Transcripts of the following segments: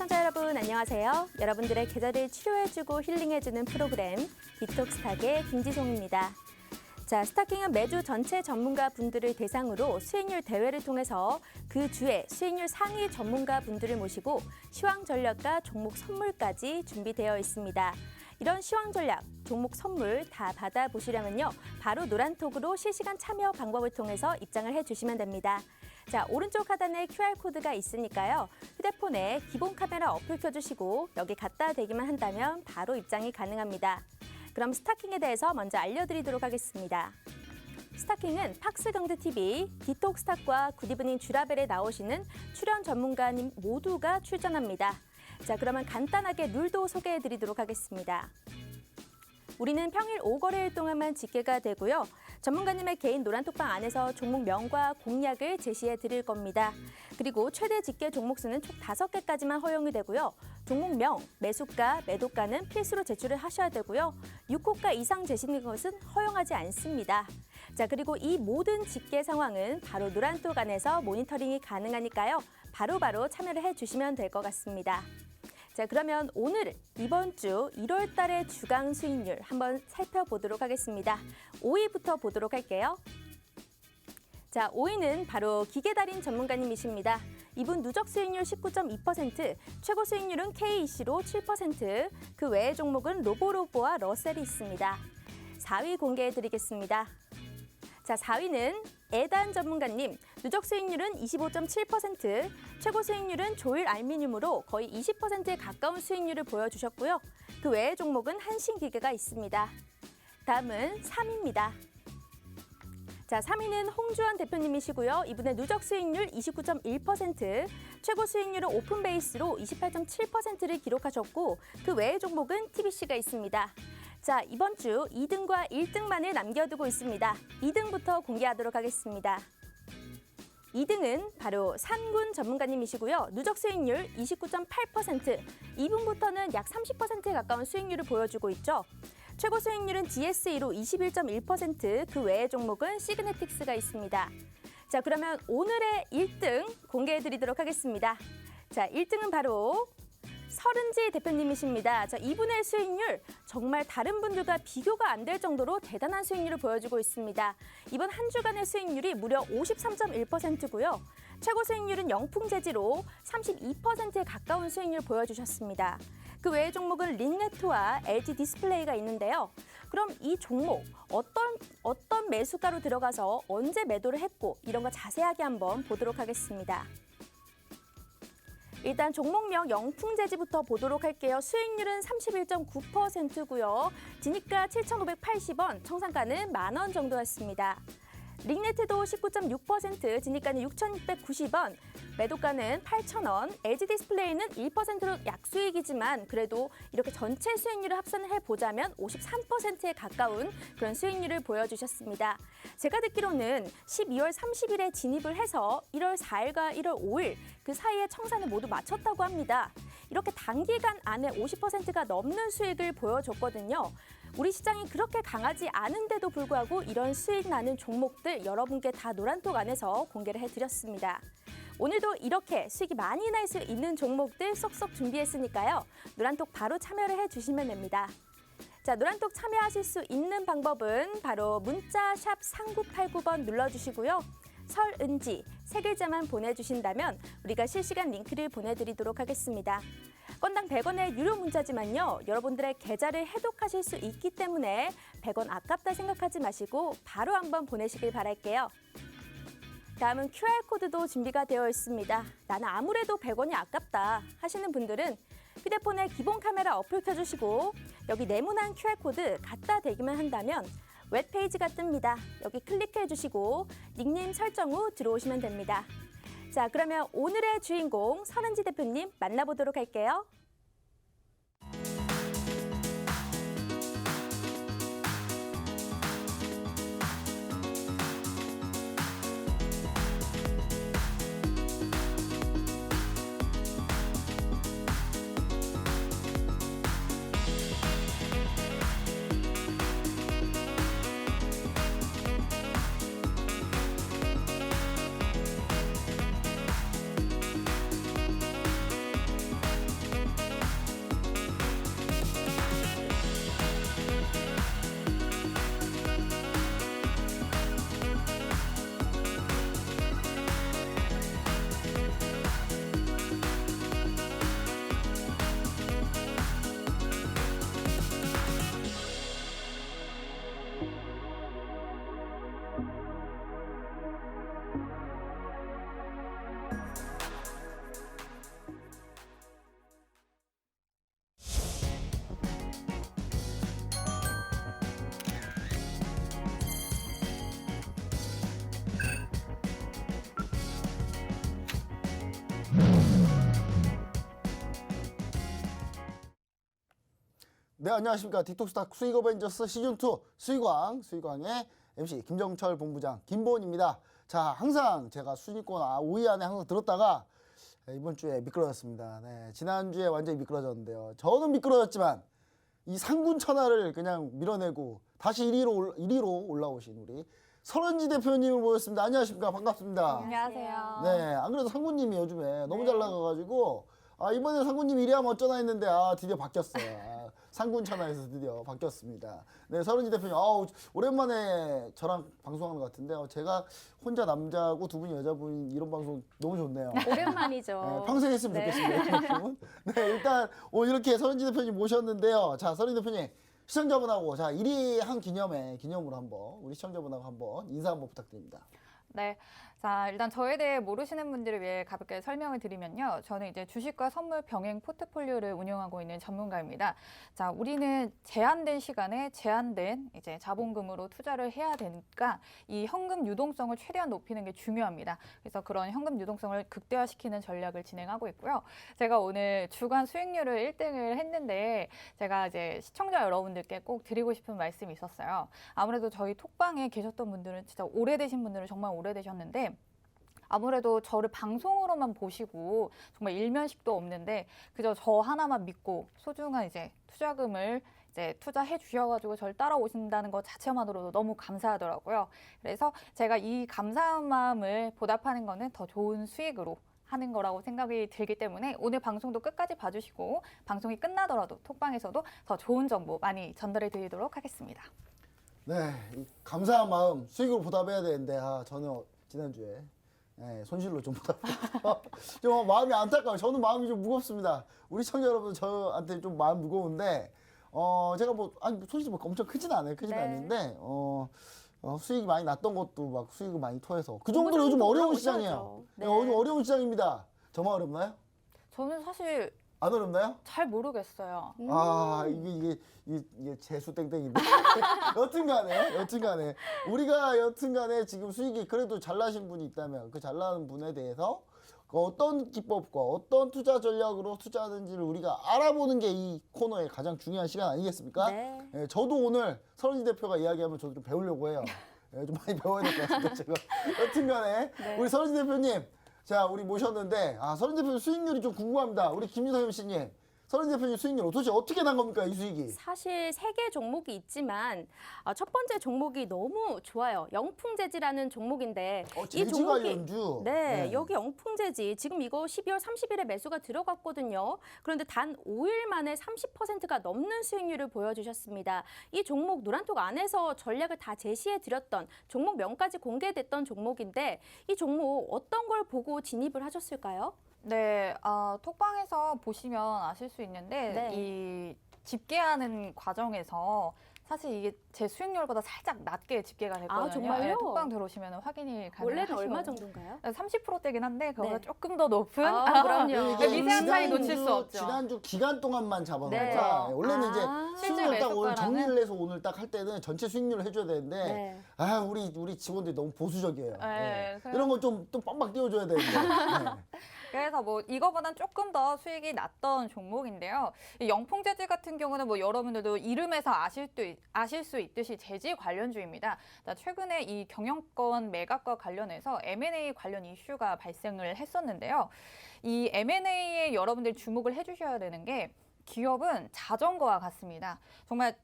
시청자 여러분 안녕하세요. 여러분들의 계절을 치료해주고 힐링해주는 프로그램 디톡스탁의 김지송입니다. 자, 스타킹은 매주 전체 전문가 분들을 대상으로 수익률 대회를 통해서 그 주에 수익률 상위 전문가 분들을 모시고 시황 전략과 종목 선물까지 준비되어 있습니다. 이런 시황 전략, 종목 선물 다 받아보시려면요. 바로 노란톡으로 실시간 참여 방법을 통해서 입장을 해주시면 됩니다. 자, 오른쪽 하단에 QR코드가 있으니까요. 휴대폰에 기본 카메라 어플 켜주시고 여기 갖다 대기만 한다면 바로 입장이 가능합니다. 그럼 스타킹에 대해서 먼저 알려드리도록 하겠습니다. 스타킹은 팍스경제TV, 디톡스탁과 굿이브닝 쥬라벨에 나오시는 출연 전문가님 모두가 출전합니다. 자, 그러면 간단하게 룰도 소개해드리도록 하겠습니다. 우리는 평일 5거래일 동안만 집계가 되고요. 전문가님의 개인 노란톡방 안에서 종목명과 공략을 제시해 드릴 겁니다. 그리고 최대 집계 종목수는 총 5개까지만 허용이 되고요. 종목명, 매수가, 매도가는 필수로 제출을 하셔야 되고요. 6호가 이상 제시는 것은 허용하지 않습니다. 자, 그리고 이 모든 집계 상황은 바로 노란톡 안에서 모니터링이 가능하니까요. 바로바로 참여를 해주시면 될 것 같습니다. 자, 그러면 오늘 이번 주 1월 달의 주간 수익률 한번 살펴보도록 하겠습니다. 5위부터 보도록 할게요. 자, 5위는 바로 기계달인 전문가님이십니다. 이분 누적 수익률 19.2%, 최고 수익률은 KEC로 7%, 그 외의 종목은 로보로보와 러셀이 있습니다. 4위 공개해드리겠습니다. 자, 4위는 에단 전문가님, 누적 수익률은 25.7%, 최고 수익률은 조일 알미늄으로 거의 20%에 가까운 수익률을 보여주셨고요. 그 외의 종목은 한신기계가 있습니다. 다음은 3위입니다. 자, 3위는 홍주환 대표님이시고요. 이분의 누적 수익률 29.1%, 최고 수익률은 오픈베이스로 28.7%를 기록하셨고 그 외의 종목은 TBC가 있습니다. 자, 이번 주 2등과 1등만을 남겨두고 있습니다. 2등부터 공개하도록 하겠습니다. 2등은 바로 산군 전문가님이시고요. 누적 수익률 29.8%, 2분부터는 약 30%에 가까운 수익률을 보여주고 있죠. 최고 수익률은 GSE로 21.1%, 그 외의 종목은 시그네틱스가 있습니다. 자, 그러면 오늘의 1등 공개해드리도록 하겠습니다. 자, 1등은 바로 서른지 대표님이십니다. 자, 이분의 수익률 정말 다른 분들과 비교가 안 될 정도로 대단한 수익률을 보여주고 있습니다. 이번 한 주간의 수익률이 무려 53.1%고요. 최고 수익률은 영풍재지로 32%에 가까운 수익률 보여주셨습니다. 그 외의 종목은 링네트와 LG 디스플레이가 있는데요. 그럼 이 종목 어떤 매수가로 들어가서 언제 매도를 했고 이런 거 자세하게 한번 보도록 하겠습니다. 일단 종목명 영풍재지부터 보도록 할게요. 수익률은 31.9%고요. 진입가 7,580원, 청산가는 10,000원 정도였습니다. 링네트도 19.6%, 진입가는 6,690원, 매도가는 8,000원, LG 디스플레이는 1%로 약수익이지만 그래도 이렇게 전체 수익률을 합산을 해보자면 53%에 가까운 그런 수익률을 보여주셨습니다. 제가 듣기로는 12월 30일에 진입을 해서 1월 4일과 1월 5일 그 사이에 청산을 모두 마쳤다고 합니다. 이렇게 단기간 안에 50%가 넘는 수익을 보여줬거든요. 우리 시장이 그렇게 강하지 않은데도 불구하고 이런 수익 나는 종목들 여러분께 다 노란톡 안에서 공개를 해드렸습니다. 오늘도 이렇게 수익이 많이 날 수 있는 종목들 쏙쏙 준비했으니까요. 노란톡 바로 참여를 해주시면 됩니다. 자, 노란톡 참여하실 수 있는 방법은 바로 문자 샵 3989번 눌러주시고요. 설은지 세 글자만 보내주신다면 우리가 실시간 링크를 보내드리도록 하겠습니다. 건당 100원의 유료 문자지만요. 여러분들의 계좌를 해독하실 수 있기 때문에 100원 아깝다 생각하지 마시고 바로 한번 보내시길 바랄게요. 다음은 QR코드도 준비가 되어 있습니다. 나는 아무래도 100원이 아깝다 하시는 분들은 휴대폰에 기본 카메라 어플 켜주시고 여기 네모난 QR코드 갖다 대기만 한다면 웹페이지가 뜹니다. 여기 클릭해 주시고 닉네임 설정 후 들어오시면 됩니다. 자, 그러면 오늘의 주인공 서른지 대표님 만나보도록 할게요. 네, 안녕하십니까. 틱톡스타 수익 어벤져스 시즌2 수익왕의 MC 김정철 본부장 김보은입니다. 자, 항상 제가 순위권 5위 안에 항상 들었다가 이번 주에 미끄러졌습니다. 네, 지난주에 완전히 미끄러졌는데요. 저는 미끄러졌지만 이 상군 천하를 그냥 밀어내고 다시 1위로 올라오신 우리 설원지 대표님을 모셨습니다. 안녕하십니까. 반갑습니다. 안녕하세요. 네, 안 그래도 상군님이 요즘에 너무 잘 네. 나가가지고 이번에 상군님 1위 하면 어쩌나 했는데 드디어 바뀌었어요. 상군 천하에서 드디어 바뀌었습니다. 네, 설은지 대표님, 오랜만에 저랑 방송하는 것 같은데 제가 혼자 남자고 두 분이 여자분 이런 방송 너무 좋네요. 오랜만이죠. 네, 평생 했으면 네. 좋겠습니다. 이런 네, 일단 이렇게 설은지 대표님 모셨는데요. 자, 설은지 대표님 시청자분하고 1위 한 기념으로 한번 우리 시청자분하고 한번 인사 한번 부탁드립니다. 네. 자, 일단 저에 대해 모르시는 분들을 위해 가볍게 설명을 드리면요. 저는 이제 주식과 선물 병행 포트폴리오를 운영하고 있는 전문가입니다. 자, 우리는 제한된 시간에 제한된 이제 자본금으로 투자를 해야 되니까 이 현금 유동성을 최대한 높이는 게 중요합니다. 그래서 그런 현금 유동성을 극대화시키는 전략을 진행하고 있고요. 제가 오늘 주간 수익률을 1등을 했는데 제가 이제 시청자 여러분들께 꼭 드리고 싶은 말씀이 있었어요. 아무래도 저희 톡방에 계셨던 분들은 진짜 오래되신 분들은 정말 오래되셨는데 아무래도 저를 방송으로만 보시고 정말 일면식도 없는데 그저 저 하나만 믿고 소중한 이제 투자금을 이제 투자해 주셔가지고 저를 따라오신다는 것 자체만으로도 너무 감사하더라고요. 그래서 제가 이 감사한 마음을 보답하는 거는 더 좋은 수익으로 하는 거라고 생각이 들기 때문에 오늘 방송도 끝까지 봐주시고 방송이 끝나더라도 톡방에서도 더 좋은 정보 많이 전달해 드리도록 하겠습니다. 네, 이 감사한 마음 수익으로 보답해야 되는데 저는 지난주에 손실로 좀 보답해서 좀 마음이 안타까워요. 저는 마음이 좀 무겁습니다. 우리 시청자 여러분 저한테 좀 마음 무거운데 제가 손실이 엄청 크진 않아요. 크진 네. 않는데 수익이 많이 났던 것도 막 수익을 많이 토해서 그 어느 정도로 요즘 정도 어려운 올라오셔야죠. 시장이에요. 네. 요즘 어려운 시장입니다. 저만 어렵나요? 저는 사실 안 어렵나요? 잘 모르겠어요. 이게 재수 땡땡인데. 여튼간에 우리가 지금 수익이 그래도 잘 나신 분이 있다면 그 잘 나는 분에 대해서 그 어떤 기법과 어떤 투자 전략으로 투자하는지를 우리가 알아보는 게 이 코너의 가장 중요한 시간 아니겠습니까? 네. 예, 저도 오늘 설은지 대표가 이야기하면 저도 좀 배우려고 해요. 좀 많이 배워야 될 것 같은데 제가. 여튼간에 우리 설은지 대표님, 자 우리 모셨는데 설은지 대표님 수익률이 좀 궁금합니다. 우리 김유성 MC님, 설은지 대표님 수익률 도대체 어떻게 난 겁니까 이 수익이? 사실 3개 종목이 있지만 첫 번째 종목이 너무 좋아요. 영풍재지라는 종목인데 재지 관련주. 네, 여기 영풍재지 지금 이거 12월 30일에 매수가 들어갔거든요. 그런데 단 5일 만에 30%가 넘는 수익률을 보여주셨습니다. 이 종목 노란톡 안에서 전략을 다 제시해 드렸던 종목명까지 공개됐던 종목인데 이 종목 어떤 걸 보고 진입을 하셨을까요? 네, 톡방에서 보시면 아실 수 있는데 네. 이 집계하는 과정에서 사실 이게 제 수익률보다 살짝 낮게 집계가 됐거든요. 정말요? 네, 톡방 들어오시면 확인이 원래는 가능하시거든요. 얼마 정도인가요? 30%대긴 한데 그거보다 네. 조금 더 높은 그럼요. 이게 미세한 차이 놓칠 수 없죠. 지난주 기간 동안만 잡아놓으니까 네. 원래는 이제 실제 수익률 딱 오늘 매수가랑은- 정리를 해서 오늘 딱 할 때는 전체 수익률을 해줘야 되는데 네. 우리 직원들이 너무 보수적이에요. 네, 네. 이런 거 좀 또 빵빵 띄워줘야 되는데. 네. 그래서 뭐 이거보단 조금 더 수익이 났던 종목인데요. 이 영풍재지 같은 경우는 뭐 여러분들도 이름에서 아실 수 있듯이 재지 관련주입니다. 최근에 이 경영권 매각과 관련해서 M&A 관련 이슈가 발생을 했었는데요. 이 M&A에 여러분들이 주목을 해주셔야 되는 게 기업은 자전거와 같습니다. 정말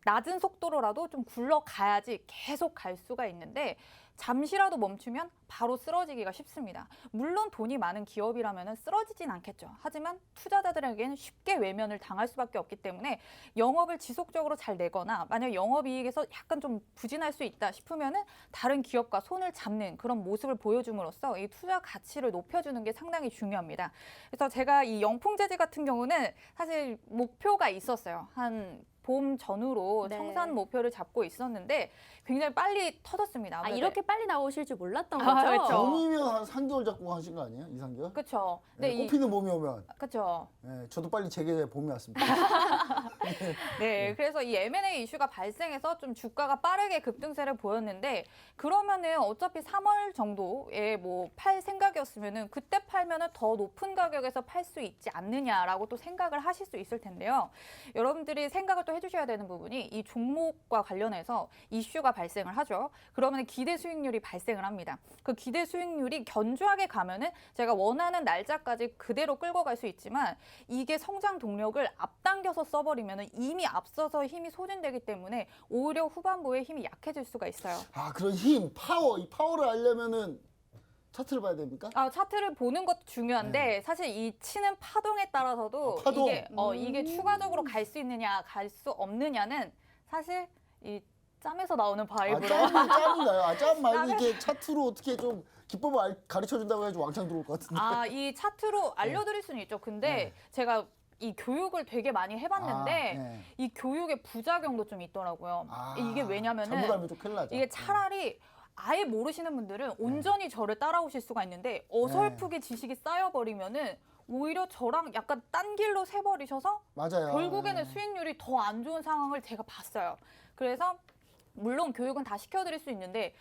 낮은 속도로라도 좀 굴러가야지 계속 갈 수가 있는데 잠시라도 멈추면 바로 쓰러지기가 쉽습니다. 물론 돈이 많은 기업이라면 쓰러지진 않겠죠. 하지만 투자자들에게는 쉽게 외면을 당할 수밖에 없기 때문에 영업을 지속적으로 잘 내거나 만약 영업이익에서 약간 좀 부진할 수 있다 싶으면은 다른 기업과 손을 잡는 그런 모습을 보여줌으로써 이 투자 가치를 높여주는 게 상당히 중요합니다. 그래서 제가 이 영풍재지 같은 경우는 사실 목표가 있었어요. 한 봄 전후로 네. 청산 목표를 잡고 있었는데 굉장히 빨리 터졌습니다. 아, 이렇게 빨리 나오실 줄 몰랐던 아, 거죠? 그렇죠. 봄이면 한 3개월 잡고 하신 거 아니에요? 2, 3개월? 그렇죠. 네, 꽃피는 봄이 오면. 그렇죠. 네, 저도 빨리 제게 봄이 왔습니다. 네, 그래서 이 M&A 이슈가 발생해서 좀 주가가 빠르게 급등세를 보였는데 그러면은 어차피 3월 정도에 뭐 팔 생각이었으면은 그때 팔면은 더 높은 가격에서 팔 수 있지 않느냐라고 또 생각을 하실 수 있을 텐데요. 여러분들이 생각을 또 해주셔야 되는 부분이 이 종목과 관련해서 이슈가 발생을 하죠. 그러면 기대 수익률이 발생을 합니다. 그 기대 수익률이 견조하게 가면은 제가 원하는 날짜까지 그대로 끌고 갈 수 있지만 이게 성장 동력을 앞당겨서 써버리면은 이미 앞서서 힘이 소진되기 때문에 오히려 후반부에 힘이 약해질 수가 있어요. 아, 그런 힘, 파워, 이 파워를 알려면은 차트를 봐야 됩니까? 아, 차트를 보는 것도 중요한데 사실 이 치는 파동에 따라서도 아, 파동. 이게 추가적으로 갈 수 있느냐 갈 수 없느냐는 사실 이 짬에서 나오는 아, 바이브로 짬인가요? 아, 짬 말고 이렇게 차트로 어떻게 좀 기법을 가르쳐 준다고 해야지 왕창 들어올 것 같은데. 아, 이 차트로 알려드릴 수는 있죠. 근데 네. 제가 이 교육을 되게 많이 해봤는데 네. 이 교육의 부작용도 좀 있더라고요. 아, 이게 왜냐면은 잘못 알면 좀 큰일 나죠. 이게 차라리 아예 모르시는 분들은 온전히 저를 따라오실 수가 있는데 어설프게 지식이 쌓여버리면은 오히려 저랑 약간 딴 길로 새버리셔서 맞아요. 결국에는 네. 수익률이 더 안 좋은 상황을 제가 봤어요. 그래서 물론 교육은 다 시켜드릴 수 있는데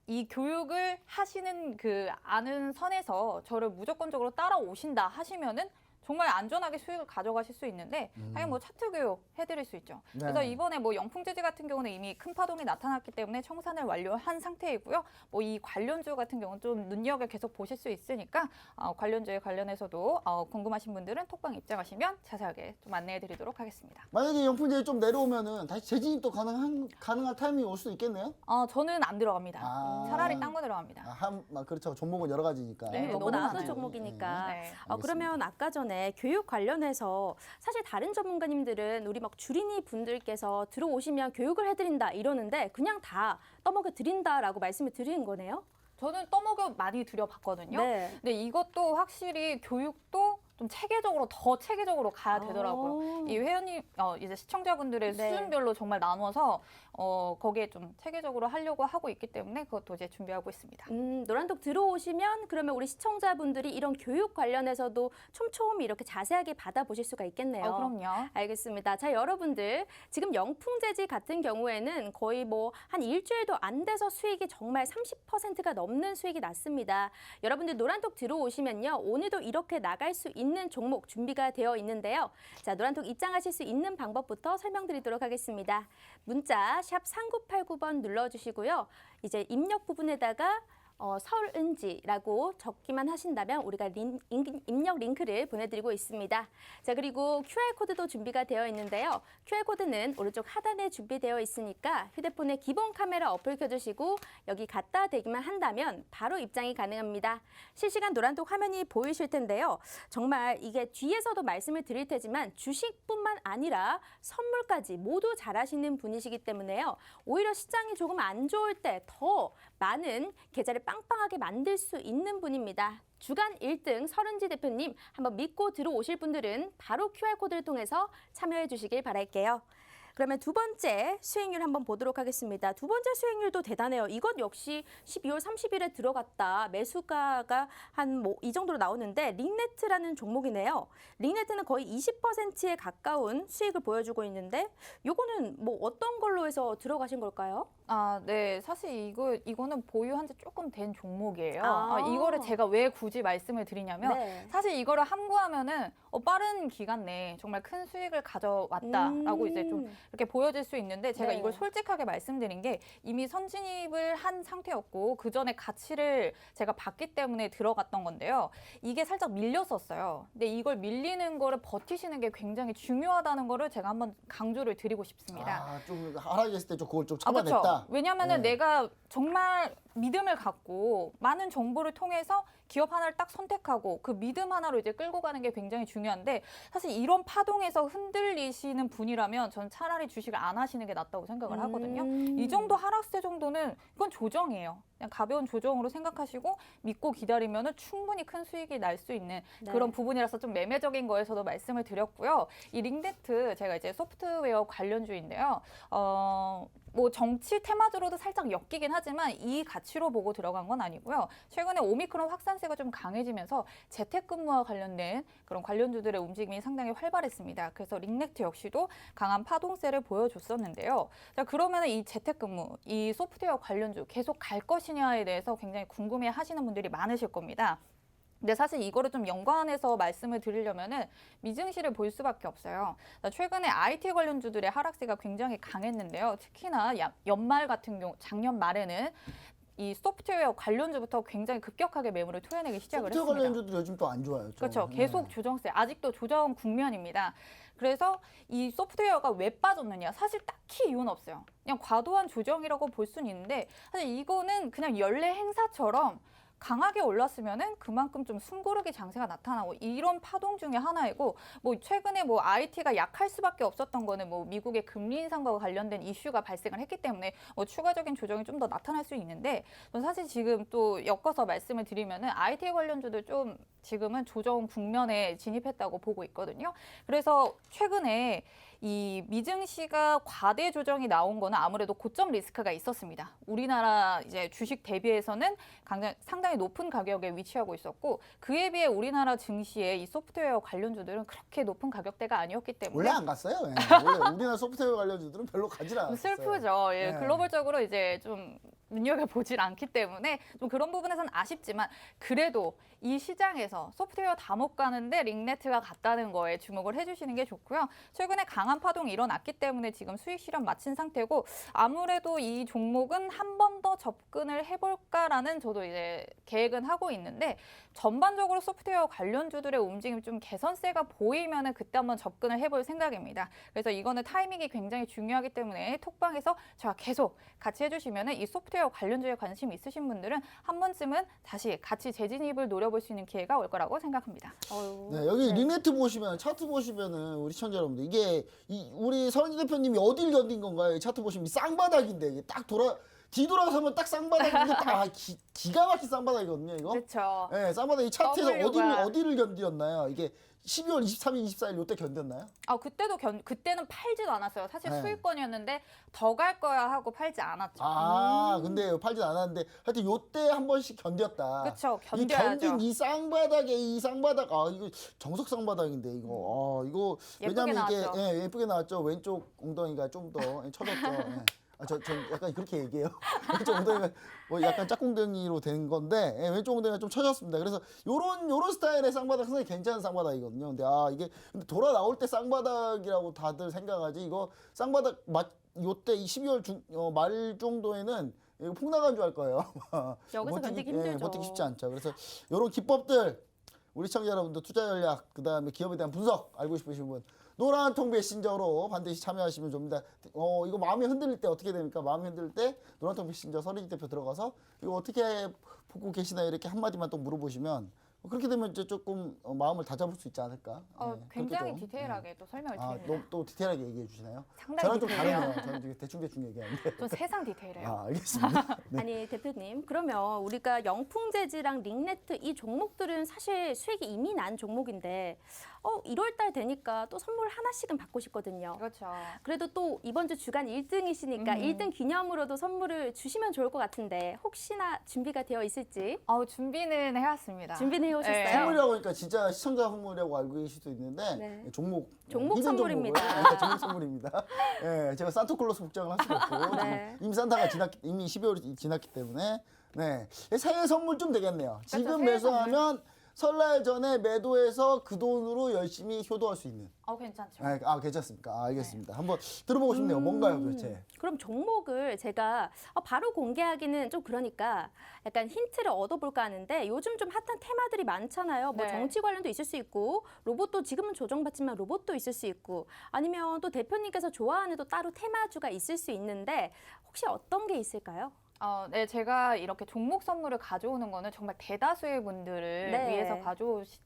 이 교육을 하시는 그 아는 선에서 저를 무조건적으로 따라오신다 하시면은 정말 안전하게 수익을 가져가실 수 있는데 당연히 뭐 차트 교육 해드릴 수 있죠. 네. 그래서 이번에 뭐 영풍재지 같은 경우는 이미 큰 파동이 나타났기 때문에 청산을 완료한 상태이고요. 뭐 이 관련주 같은 경우는 좀 눈여겨 계속 보실 수 있으니까 관련주에 관련해서도 궁금하신 분들은 톡방 입장하시면 자세하게 좀 안내해드리도록 하겠습니다. 만약에 영풍제이 좀 내려오면은 다시 재진입도 가능한 타이밍이 올 수도 있겠네요. 저는 안 들어갑니다. 아. 차라리 딴 거 들어갑니다. 그렇죠. 종목은 여러 가지니까. 네, 너무 너무 나은 많아요. 종목이니까. 네. 그러면 아까 전에 교육 관련해서 사실 다른 전문가님들은 우리 막 주린이 분들께서 들어오시면 교육을 해드린다 이러는데 그냥 다 떠먹여 드린다라고 말씀을 드리는 거네요. 저는 떠먹여 많이 드려봤거든요. 네. 근데 이것도 확실히 교육도 좀 더 체계적으로 가야 되더라고요. 이 회원님, 이제 시청자분들의 네. 수준별로 정말 나눠서 거기에 좀 체계적으로 하려고 하고 있기 때문에 그것도 이제 준비하고 있습니다. 노란톡 들어오시면 그러면 우리 시청자분들이 이런 교육 관련해서도 촘촘히 이렇게 자세하게 받아보실 수가 있겠네요. 그럼요. 알겠습니다. 자, 여러분들 지금 영풍재지 같은 경우에는 거의 뭐 한 일주일도 안 돼서 수익이 정말 30%가 넘는 수익이 났습니다. 여러분들 노란톡 들어오시면요. 오늘도 이렇게 나갈 수 있는 종목 준비가 되어 있는데요. 자, 노란톡 입장하실 수 있는 방법부터 설명드리도록 하겠습니다. 문자 샵 3989번 눌러주시고요. 이제 입력 부분에다가 서울은지라고 적기만 하신다면 우리가 입력 링크를 보내드리고 있습니다. 자, 그리고 QR코드도 준비가 되어 있는데요. QR코드는 오른쪽 하단에 준비되어 있으니까 휴대폰에 기본 카메라 어플 켜주시고 여기 갖다 대기만 한다면 바로 입장이 가능합니다. 실시간 노란톡 화면이 보이실 텐데요. 정말 이게 뒤에서도 말씀을 드릴 테지만 주식뿐만 아니라 선물까지 모두 잘하시는 분이시기 때문에요. 오히려 시장이 조금 안 좋을 때 더 많은 계좌를 빵빵하게 만들 수 있는 분입니다. 주간 1등 서른지 대표님 한번 믿고 들어오실 분들은 바로 QR코드를 통해서 참여해 주시길 바랄게요. 그러면 두 번째 수익률 한번 보도록 하겠습니다. 두 번째 수익률도 대단해요. 이것 역시 12월 30일에 들어갔다. 매수가가 한 뭐 이 정도로 나오는데 링네트라는 종목이네요. 링네트는 거의 20%에 가까운 수익을 보여주고 있는데 요거는 뭐 어떤 걸로 해서 들어가신 걸까요? 네. 사실 이거는 보유한 지 조금 된 종목이에요. 아. 이거를 제가 왜 굳이 말씀을 드리냐면 네. 사실 이거를 함구하면은 빠른 기간 내에 정말 큰 수익을 가져왔다라고 이제 좀 이렇게 보여질 수 있는데 제가 네. 이걸 솔직하게 말씀드린 게 이미 선진입을 한 상태였고 그 전에 가치를 제가 봤기 때문에 들어갔던 건데요. 이게 살짝 밀렸었어요. 근데 이걸 밀리는 거를 버티시는 게 굉장히 중요하다는 거를 제가 한번 강조를 드리고 싶습니다. 좀 하락했을 때 그걸 좀 그렇죠. 참아냈다. 왜냐하면 네. 내가 정말 믿음을 갖고 많은 정보를 통해서 기업 하나를 딱 선택하고 그 믿음 하나로 이제 끌고 가는 게 굉장히 중요한데 사실 이런 파동에서 흔들리시는 분이라면 저는 차라리 주식을 안 하시는 게 낫다고 생각을 하거든요. 이 정도 하락세 정도는 이건 조정이에요. 그냥 가벼운 조정으로 생각하시고 믿고 기다리면은 충분히 큰 수익이 날 수 있는 네. 그런 부분이라서 좀 매매적인 거에서도 말씀을 드렸고요. 이 링네트 제가 이제 소프트웨어 관련주인데요. 뭐 정치 테마주로도 살짝 엮이긴 하지만 이 가치로 보고 들어간 건 아니고요. 최근에 오미크론 확산세가 좀 강해지면서 재택근무와 관련된 그런 관련주들의 움직임이 상당히 활발했습니다. 그래서 링네트 역시도 강한 파동세를 보여줬었는데요. 자, 그러면 이 재택근무, 이 소프트웨어 관련주 계속 갈 것이냐에 대해서 굉장히 궁금해 하시는 분들이 많으실 겁니다. 근데 사실 이거를 좀 연관해서 말씀을 드리려면은 미증시를 볼 수밖에 없어요. 최근에 IT 관련주들의 하락세가 굉장히 강했는데요. 특히나 연말 같은 경우, 작년 말에는 이 소프트웨어 관련주부터 굉장히 급격하게 매물을 토해내기 시작을 소프트웨어 했습니다. 관련주도 요즘 또 안 좋아요. 좀. 그렇죠. 계속 조정세, 아직도 조정 국면입니다. 그래서 이 소프트웨어가 왜 빠졌느냐? 사실 딱히 이유는 없어요. 그냥 과도한 조정이라고 볼 수는 있는데 사실 이거는 그냥 연례 행사처럼 강하게 올랐으면은 그만큼 좀 숨고르기 장세가 나타나고 이런 파동 중에 하나이고 뭐 최근에 뭐 IT가 약할 수밖에 없었던 거는 뭐 미국의 금리 인상과 관련된 이슈가 발생을 했기 때문에 뭐 추가적인 조정이 좀 더 나타날 수 있는데 저는 사실 지금 또 엮어서 말씀을 드리면은 IT 관련주들 좀 지금은 조정 국면에 진입했다고 보고 있거든요. 그래서 최근에 이 미증시가 과대 조정이 나온 거는 아무래도 고점 리스크가 있었습니다. 우리나라 이제 주식 대비해서는 상당히 높은 가격에 위치하고 있었고 그에 비해 우리나라 증시의 이 소프트웨어 관련주들은 그렇게 높은 가격대가 아니었기 때문에 원래 안 갔어요. 예. 원래 우리나라 소프트웨어 관련주들은 별로 가지 좀 않았어요. 슬프죠. 예, 네. 글로벌적으로 이제 좀 눈여겨보질 않기 때문에 좀 그런 부분에서는 아쉽지만 그래도 이 시장에서 소프트웨어 다 못 가는데 링네트가 갔다는 거에 주목을 해주시는 게 좋고요. 최근에 강한 파동이 일어났기 때문에 지금 수익 실현 마친 상태고 아무래도 이 종목은 한 번 더 접근을 해볼까라는 저도 이제 계획은 하고 있는데 전반적으로 소프트웨어 관련주들의 움직임이 좀 개선세가 보이면은 그때 한번 접근을 해볼 생각입니다. 그래서 이거는 타이밍이 굉장히 중요하기 때문에 톡방에서 저와 계속 같이 해주시면은 이 소프트웨어 관련주에 관심 있으신 분들은 한 번쯤은 다시 같이 재진입을 노려볼 수 있는 기회가 올 거라고 생각합니다. 네, 여기 링네트 보시면 차트 보시면은 우리 시청자 여러분들 이게 우리 서은지 대표님이 어딜 견딘 건가요? 이 차트 보시면 이 쌍바닥인데 이게 딱 뒤돌아서면 딱 쌍바닥인데 딱 기가 막힌 쌍바닥이거든요, 이거. 그렇죠. 네, 쌍바닥 이 차트에서 W가 어디를 견디었나요? 이게 12월 23일, 24일 요때 견뎠나요? 그때도 그때는 팔지도 않았어요. 사실 네. 수익권이었는데 더 갈 거야 하고 팔지 않았죠. 근데 팔진 않았는데 하여튼 요때 한 번씩 견뎠다. 그렇죠. 이 견뎌야죠. 견딘 이 쌍바닥 이거 정석 쌍바닥인데 이거 이거 예쁘게 왜냐면 이게 나왔죠. 예쁘게 나왔죠. 왼쪽 엉덩이가 좀 더 쳐졌죠. 예. 저 약간 그렇게 얘기해요. 왼쪽 엉덩이가 뭐 약간 짝꿍댕이로 된 건데 왼쪽 엉덩이가 좀 쳐졌습니다. 그래서 요런 스타일의 쌍바닥 상당히 괜찮은 쌍바닥이거든요. 근데 근데 돌아 나올 때 쌍바닥이라고 다들 생각하지 이거 쌍바닥 요때 12월 말 정도에는 이거 폭 나간 줄 알 거예요. 여기서 견디기 힘들죠. 버티기 쉽지 않죠. 그래서 요런 기법들 우리 시청자 여러분들 투자 전략 그다음에 기업에 대한 분석 알고 싶으신 분 노란통 메신저로 반드시 참여하시면 좋습니다. 이거 마음이 흔들릴 때 어떻게 됩니까? 마음이 흔들릴 때 노란통 메신저 서른지 대표 들어가서 이거 어떻게 보고 계시나요? 이렇게 한마디만 또 물어보시면 그렇게 되면 이제 조금 마음을 다잡을 수 있지 않을까? 굉장히 그렇게 좀, 디테일하게 또 설명을 드립니다. 또 디테일하게 얘기해 주시나요? 상당히 저랑 좀 디테일해요. 다르네요. 저는 대충 얘기하는데. 좀 세상 디테일해요. 알겠습니다. 네. 아니 대표님 그러면 우리가 영풍재즈랑 링네트 이 종목들은 사실 수익이 이미 난 종목인데 1월 달 되니까 또 선물 하나씩은 받고 싶거든요. 그렇죠. 그래도 또 이번 주 주간 1등이시니까 1등 기념으로도 선물을 주시면 좋을 것 같은데 혹시나 준비가 되어 있을지 준비는 해왔습니다. 준비는 해오셨어요? 네. 선물이라고 하니까 진짜 시청자 선물이라고 알고 계실 수도 있는데 네. 종목 종목 선물입니다. 종목 선물입니다. 제가 산타클로스 복장을 할 수가 없고 네. 이미 산타가 이미 12월이 지났기 때문에 새해 선물 좀 되겠네요. 지금 새해 매수하면 설날 전에 매도해서 그 돈으로 열심히 효도할 수 있는. 괜찮죠. 괜찮습니까? 알겠습니다. 한번 들어보고 싶네요. 뭔가요, 도대체? 그럼 종목을 제가 바로 공개하기는 좀 그러니까 약간 힌트를 얻어볼까 하는데 요즘 좀 핫한 테마들이 많잖아요. 뭐 네. 정치 관련도 있을 수 있고 로봇도 지금은 조정받지만 로봇도 있을 수 있고 아니면 또 대표님께서 좋아하는 또 따로 테마주가 있을 수 있는데 혹시 어떤 게 있을까요? 네, 제가 이렇게 종목 선물을 가져오는 거는 정말 대다수의 분들을 네. 위해서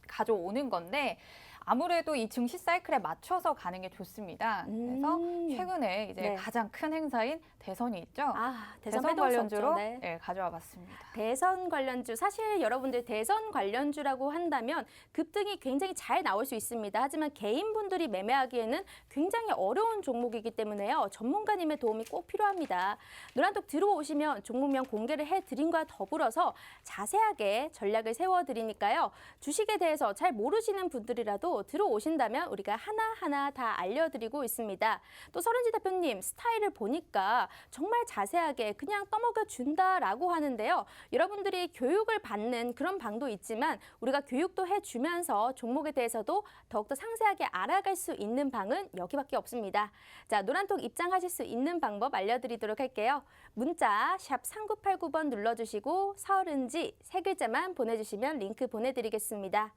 가져오는 건데 아무래도 이 증시 사이클에 맞춰서 가는 게 좋습니다. 그래서 최근에 이제 네. 가장 큰 행사인 대선이 있죠. 아, 대선 대선 빼놓을 수 관련주로 없죠. 네. 네, 가져와 봤습니다. 대선 관련주, 사실 여러분들 대선 관련주라고 한다면 급등이 굉장히 잘 나올 수 있습니다. 하지만 개인분들이 매매하기에는 굉장히 어려운 종목이기 때문에요. 전문가님의 도움이 꼭 필요합니다. 노란톡 들어오시면 종목명 공개를 해드림과 더불어서 자세하게 전략을 세워드리니까요. 주식에 대해서 잘 모르시는 분들이라도 들어오신다면 우리가 하나하나 다 알려드리고 있습니다. 또 서른지 대표님 스타일을 보니까 정말 자세하게 그냥 떠먹여 준다라고 하는데요. 여러분들이 교육을 받는 그런 방도 있지만 우리가 교육도 해주면서 종목에 대해서도 더욱더 상세하게 알아갈 수 있는 방은 여기밖에 없습니다. 자, 노란톡 입장하실 수 있는 방법 알려드리도록 할게요. 문자 샵 3989번 눌러주시고 서른지 세 글자만 보내주시면 링크 보내드리겠습니다.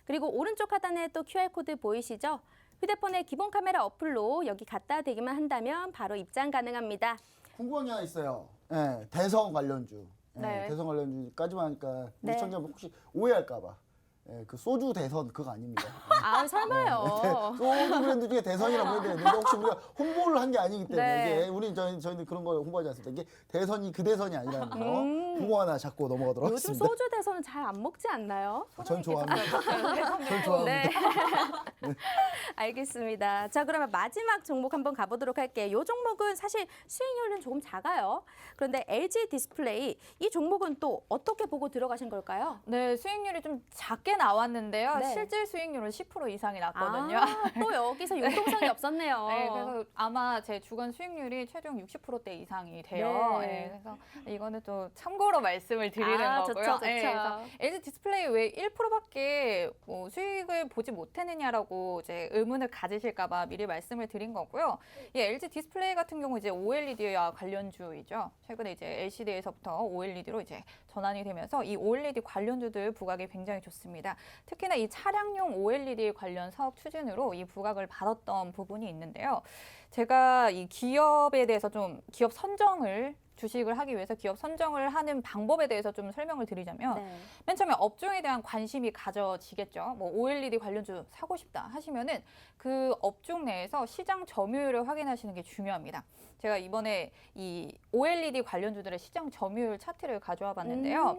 그리고 오른쪽 하단에 또 QR코드 보이시죠? 휴대폰의 기본 카메라 어플로 여기 갖다 대기만 한다면 바로 입장 가능합니다. 궁금한 게 하나 있어요. 예, 대선 관련주. 예, 네. 대선 관련주까지만 하니까 우리 네. 시청자분 혹시 오해할까 봐. 예, 그 소주 대선 그거 아닙니다. 아, 설마요. 소주 브랜드 중에 대선이라고 브랜드가 있는데 혹시 우리가 홍보를 한 게 아니기 때문에 네. 이게 저희는 그런 걸 홍보하지 않습니다. 이게 대선이 그 대선이 아니라는 거 그거 하나 잡고 넘어가도록 요즘 하겠습니다. 소주 대선은 잘 안 먹지 않나요? 전 좋아합니다. 전 좋아합니다. 네. 알겠습니다. 자, 그러면 마지막 종목 한번 가보도록 할게요. 이 종목은 사실 수익률은 조금 작아요. 그런데 LG 디스플레이 이 종목은 또 어떻게 보고 들어가신 걸까요? 네, 수익률이 좀 작게 나왔는데요. 네. 실질 수익률은 10% 이상이 났거든요. 아, 또 여기서 융통성이 없었네요. 네, 그래서 아마 제 주간 수익률이 최종 60%대 이상이 돼요. 네. 네, 그래서 이거는 또 참고로 말씀을 드리는 아, 거고요. 좋죠, 좋죠. 네, 그래서 LG 디스플레이 왜 1%밖에 뭐 수익을 보지 못했느냐라고 이제 의문을 가지실까봐 미리 말씀을 드린 거고요. 이 LG 디스플레이 같은 경우 이제 OLED와 관련주이죠. 최근에 이제 LCD에서부터 OLED로 이제 전환이 되면서 이 OLED 관련주들 부각이 굉장히 좋습니다. 특히나 이 차량용 OLED 관련 사업 추진으로 이 부각을 받았던 부분이 있는데요. 제가 이 기업에 대해서 좀 기업 선정을 주식을 하기 위해서 기업 선정을 하는 방법에 대해서 좀 설명을 드리자면 네. 맨 처음에 업종에 대한 관심이 가져지겠죠. 뭐 OLED 관련주 사고 싶다 하시면은 그 업종 내에서 시장 점유율을 확인하시는 게 중요합니다. 제가 이번에 이 OLED 관련주들의 시장 점유율 차트를 가져와 봤는데요.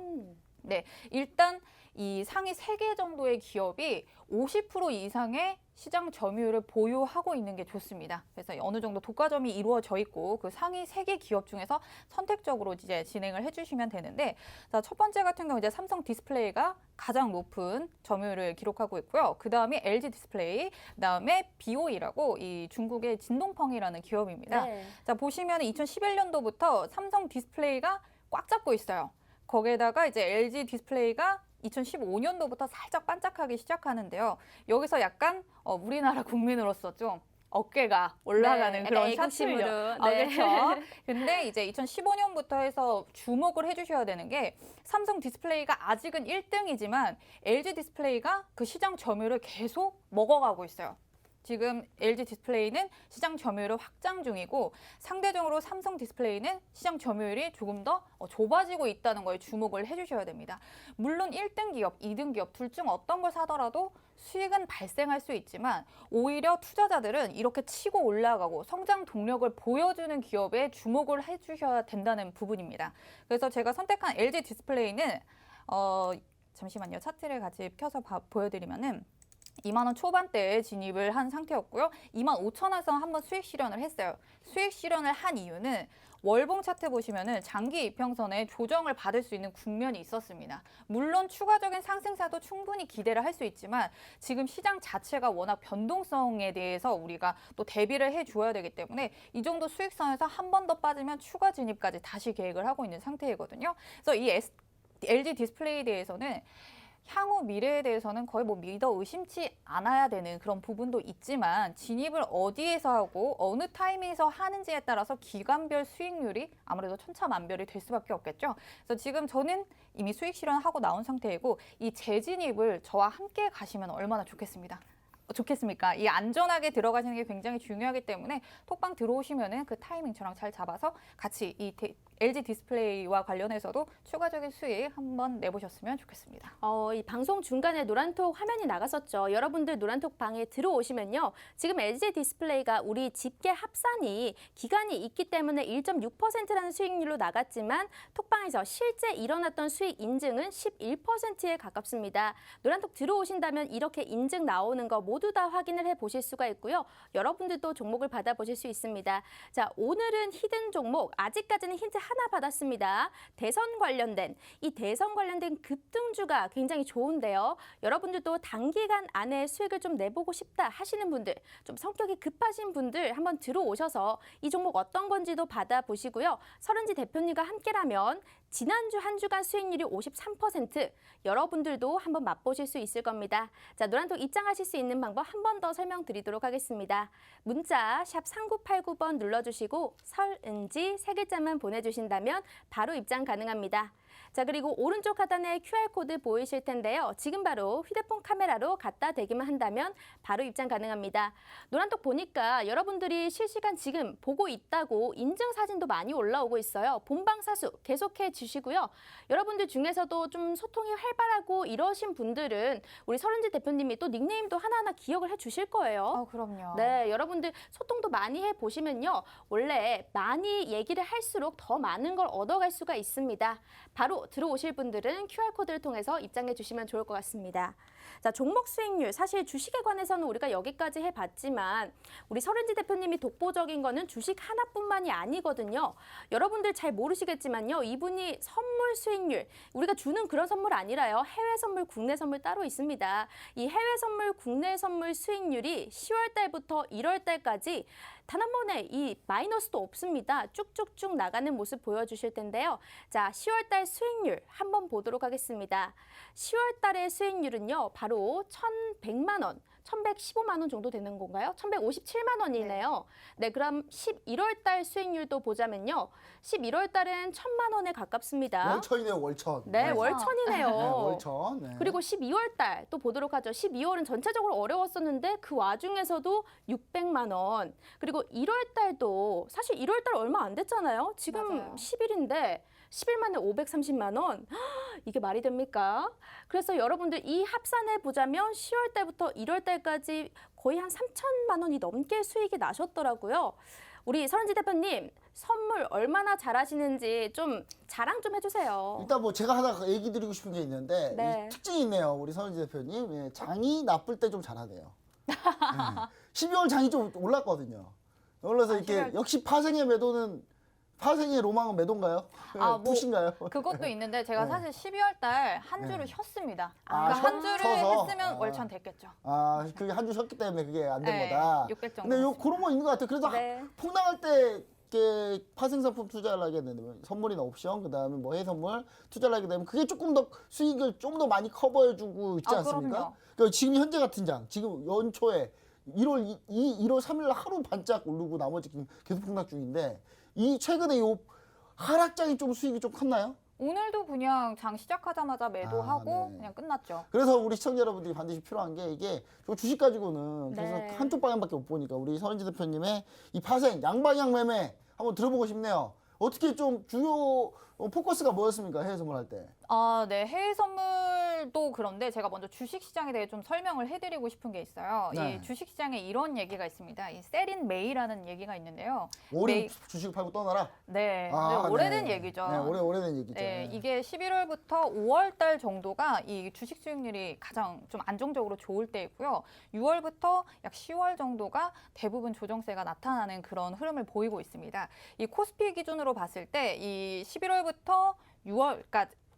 네, 일단 이 상위 3개 정도의 기업이 50% 이상의 시장 점유율을 보유하고 있는 게 좋습니다. 그래서 어느 정도 독과점이 이루어져 있고 그 상위 3개 기업 중에서 선택적으로 이제 진행을 해주시면 되는데, 자, 첫 번째 같은 경우 이제 삼성 디스플레이가 가장 높은 점유율을 기록하고 있고요. 그 다음에 LG 디스플레이, 그 다음에 BOE라고 이 중국의 진동펑이라는 기업입니다. 네. 자, 보시면 2011년도부터 삼성 디스플레이가 꽉 잡고 있어요. 거기에다가 이제 LG 디스플레이가 2015년도부터 살짝 반짝하기 시작하는데요. 여기서 약간 우리나라 국민으로서 좀 어깨가 올라가는 네, 그런 약간 샷이죠. 애국심으로. 아, 네. 그렇죠. 근데 이제 2015년부터 해서 주목을 해주셔야 되는 게 삼성 디스플레이가 아직은 1등이지만 LG 디스플레이가 그 시장 점유율을 계속 먹어가고 있어요. 지금 LG 디스플레이는 시장 점유율을 확장 중이고 상대적으로 삼성 디스플레이는 시장 점유율이 조금 더 좁아지고 있다는 거에 주목을 해주셔야 됩니다. 물론 1등 기업, 2등 기업 둘 중 어떤 걸 사더라도 수익은 발생할 수 있지만 오히려 투자자들은 이렇게 치고 올라가고 성장 동력을 보여주는 기업에 주목을 해주셔야 된다는 부분입니다. 그래서 제가 선택한 LG 디스플레이는 잠시만요. 차트를 같이 켜서 보여드리면은 2만 원 초반대에 진입을 한 상태였고요. 2만 5천 원에서 한번 수익 실현을 했어요. 수익 실현을 한 이유는 월봉 차트 보시면은 장기 이평선에 조정을 받을 수 있는 국면이 있었습니다. 물론 추가적인 상승세도 충분히 기대를 할 수 있지만 지금 시장 자체가 워낙 변동성에 대해서 우리가 또 대비를 해줘야 되기 때문에 이 정도 수익선에서 한 번 더 빠지면 추가 진입까지 다시 계획을 하고 있는 상태이거든요. 그래서 이 LG 디스플레이에 대해서는 향후 미래에 대해서는 거의 뭐 믿어 의심치 않아야 되는 그런 부분도 있지만 진입을 어디에서 하고 어느 타이밍에서 하는지에 따라서 기간별 수익률이 아무래도 천차만별이 될 수밖에 없겠죠. 그래서 지금 저는 이미 수익 실현하고 나온 상태이고 이 재진입을 저와 함께 가시면 얼마나 좋겠습니까? 이 안전하게 들어가시는 게 굉장히 중요하기 때문에 톡방 들어오시면은 그 타이밍 저랑 잘 잡아서 같이 이 LG 디스플레이와 관련해서도 추가적인 수익 한번 내보셨으면 좋겠습니다. 이 방송 중간에 노란톡 화면이 나갔었죠. 여러분들 노란톡 방에 들어오시면요. 지금 LG 디스플레이가 우리 집계 합산이 기간이 있기 때문에 1.6%라는 수익률로 나갔지만 톡방에서 실제 일어났던 수익 인증은 11%에 가깝습니다. 노란톡 들어오신다면 이렇게 인증 나오는 거 모두 다 확인을 해보실 수가 있고요. 여러분들도 종목을 받아보실 수 있습니다. 자, 오늘은 히든 종목, 아직까지는 힌트 하나 받았습니다. 대선 관련된, 이 대선 관련된 급등주가 굉장히 좋은데요. 여러분들도 단기간 안에 수익을 좀 내보고 싶다 하시는 분들, 좀 성격이 급하신 분들 한번 들어오셔서 이 종목 어떤 건지도 받아보시고요. 서른지 대표님과 함께라면 지난주 한 주간 수익률이 53%, 여러분들도 한번 맛보실 수 있을 겁니다. 자, 노란톡 입장하실 수 있는 방법 한 번 더 설명드리도록 하겠습니다. 문자 샵 3989번 눌러주시고 설은지 세 글자만 보내주신다면 바로 입장 가능합니다. 자, 그리고 오른쪽 하단에 QR코드 보이실 텐데요. 지금 바로 휴대폰 카메라로 갖다 대기만 한다면 바로 입장 가능합니다. 노란톡 보니까 여러분들이 실시간 지금 보고 있다고 인증 사진도 많이 올라오고 있어요. 본방사수 계속해 주시고요. 여러분들 중에서도 좀 소통이 활발하고 이러신 분들은 우리 서른지 대표님이 또 닉네임도 하나하나 기억을 해 주실 거예요. 그럼요. 네, 여러분들 소통도 많이 해보시면요. 원래 많이 얘기를 할수록 더 많은 걸 얻어갈 수가 있습니다. 바로 들어오실 분들은 QR코드를 통해서 입장해 주시면 좋을 것 같습니다. 자, 종목 수익률, 사실 주식에 관해서는 우리가 여기까지 해봤지만 우리 서른지 대표님이 독보적인 거는 주식 하나뿐만이 아니거든요. 여러분들 잘 모르시겠지만요. 이분이 선물 수익률, 우리가 주는 그런 선물 아니라요. 해외 선물, 국내 선물 따로 있습니다. 이 해외 선물, 국내 선물 수익률이 10월 달부터 1월 달까지 단 한 번에 이 마이너스도 없습니다. 쭉쭉쭉 나가는 모습 보여주실 텐데요. 자, 10월 달 수익률 한번 보도록 하겠습니다. 10월 달의 수익률은요. 바로 1,100만 원. 1,115만 원 정도 되는 건가요? 1,157만 원이네요. 네, 그럼 11월 달 수익률도 보자면요. 11월 달은 1,000만 원에 가깝습니다. 월천이네요, 월천. 네, 월천. 월천이네요. 네, 월천. 네. 그리고 12월 달 또 보도록 하죠. 12월은 전체적으로 어려웠었는데 그 와중에서도 600만 원. 그리고 1월 달도 사실 1월 달 얼마 안 됐잖아요. 지금 맞아요. 10일인데 10일 만에 530만 원. 이게 말이 됩니까? 그래서 여러분들 이 합산해 보자면 10월 달부터 1월 달까지 거의 한 3천만 원이 넘게 수익이 나셨더라고요. 우리 서른지 대표님 선물 얼마나 잘하시는지 좀 자랑 좀 해주세요. 일단 뭐 제가 하나 얘기 드리고 싶은 게 있는데 네. 이 특징이 있네요. 우리 서은지 대표님. 예, 장이 나쁠 때 좀 잘하네요. 12월 장이 좀 올랐거든요. 그래서 이렇게 12월. 역시 파생의 매도는 파생의 로망은 매도인가요? 뭐 푸신가요? 그것도 있는데 제가 네. 사실 12월 달 한 주를 네. 쉬었습니다. 아, 그러니까 한 주를 쉬어서? 했으면 아. 월천 됐겠죠. 아, 그게 한 주 쉬었기 때문에 그게 안 된 네, 거다. 600 정도 근데 요 했습니다. 그런 거 있는 것 같아요. 그래서 네. 폭락할 때 이렇게 파생 상품 투자를 하게 되면 선물이나 옵션, 그다음에 뭐 해외 선물 투자를 하게 되면 그게 조금 더 수익을 좀 더 많이 커버해주고 있지 아, 않습니까? 그럼요. 그러니까 지금 현재 같은 장, 지금 연초에 1월 3일 하루 반짝 오르고 나머지 계속 폭락 중인데 이 최근에 요 하락장이 좀 수익이 좀 컸나요? 오늘도 그냥 장 시작하자마자 매도하고 네. 그냥 끝났죠. 그래서 우리 시청자 여러분들이 반드시 필요한 게 이게 요 주식 가지고는 네. 계속 한쪽 방향밖에 못 보니까 우리 서른지 대표님의 이 파생 양방향 매매 한번 들어보고 싶네요. 어떻게 좀 주요 포커스가 뭐였습니까? 해외 선물할 때. 아, 네. 해외 선물도 그런데 제가 먼저 주식 시장에 대해 좀 설명을 해드리고 싶은 게 있어요. 네. 이 주식 시장에 이런 얘기가 있습니다. 이 셀인 메이라는 얘기가 있는데요. 올인 메이- 주식 팔고 떠나라. 네, 아, 네, 오래된 네. 얘기죠. 네, 오래된 얘기죠. 네, 네. 이게 11월부터 5월 달 정도가 이 주식 수익률이 가장 좀 안정적으로 좋을 때이고요. 6월부터 약 10월 정도가 대부분 조정세가 나타나는 그런 흐름을 보이고 있습니다. 이 코스피 기준으로 봤을 때 이 11월부터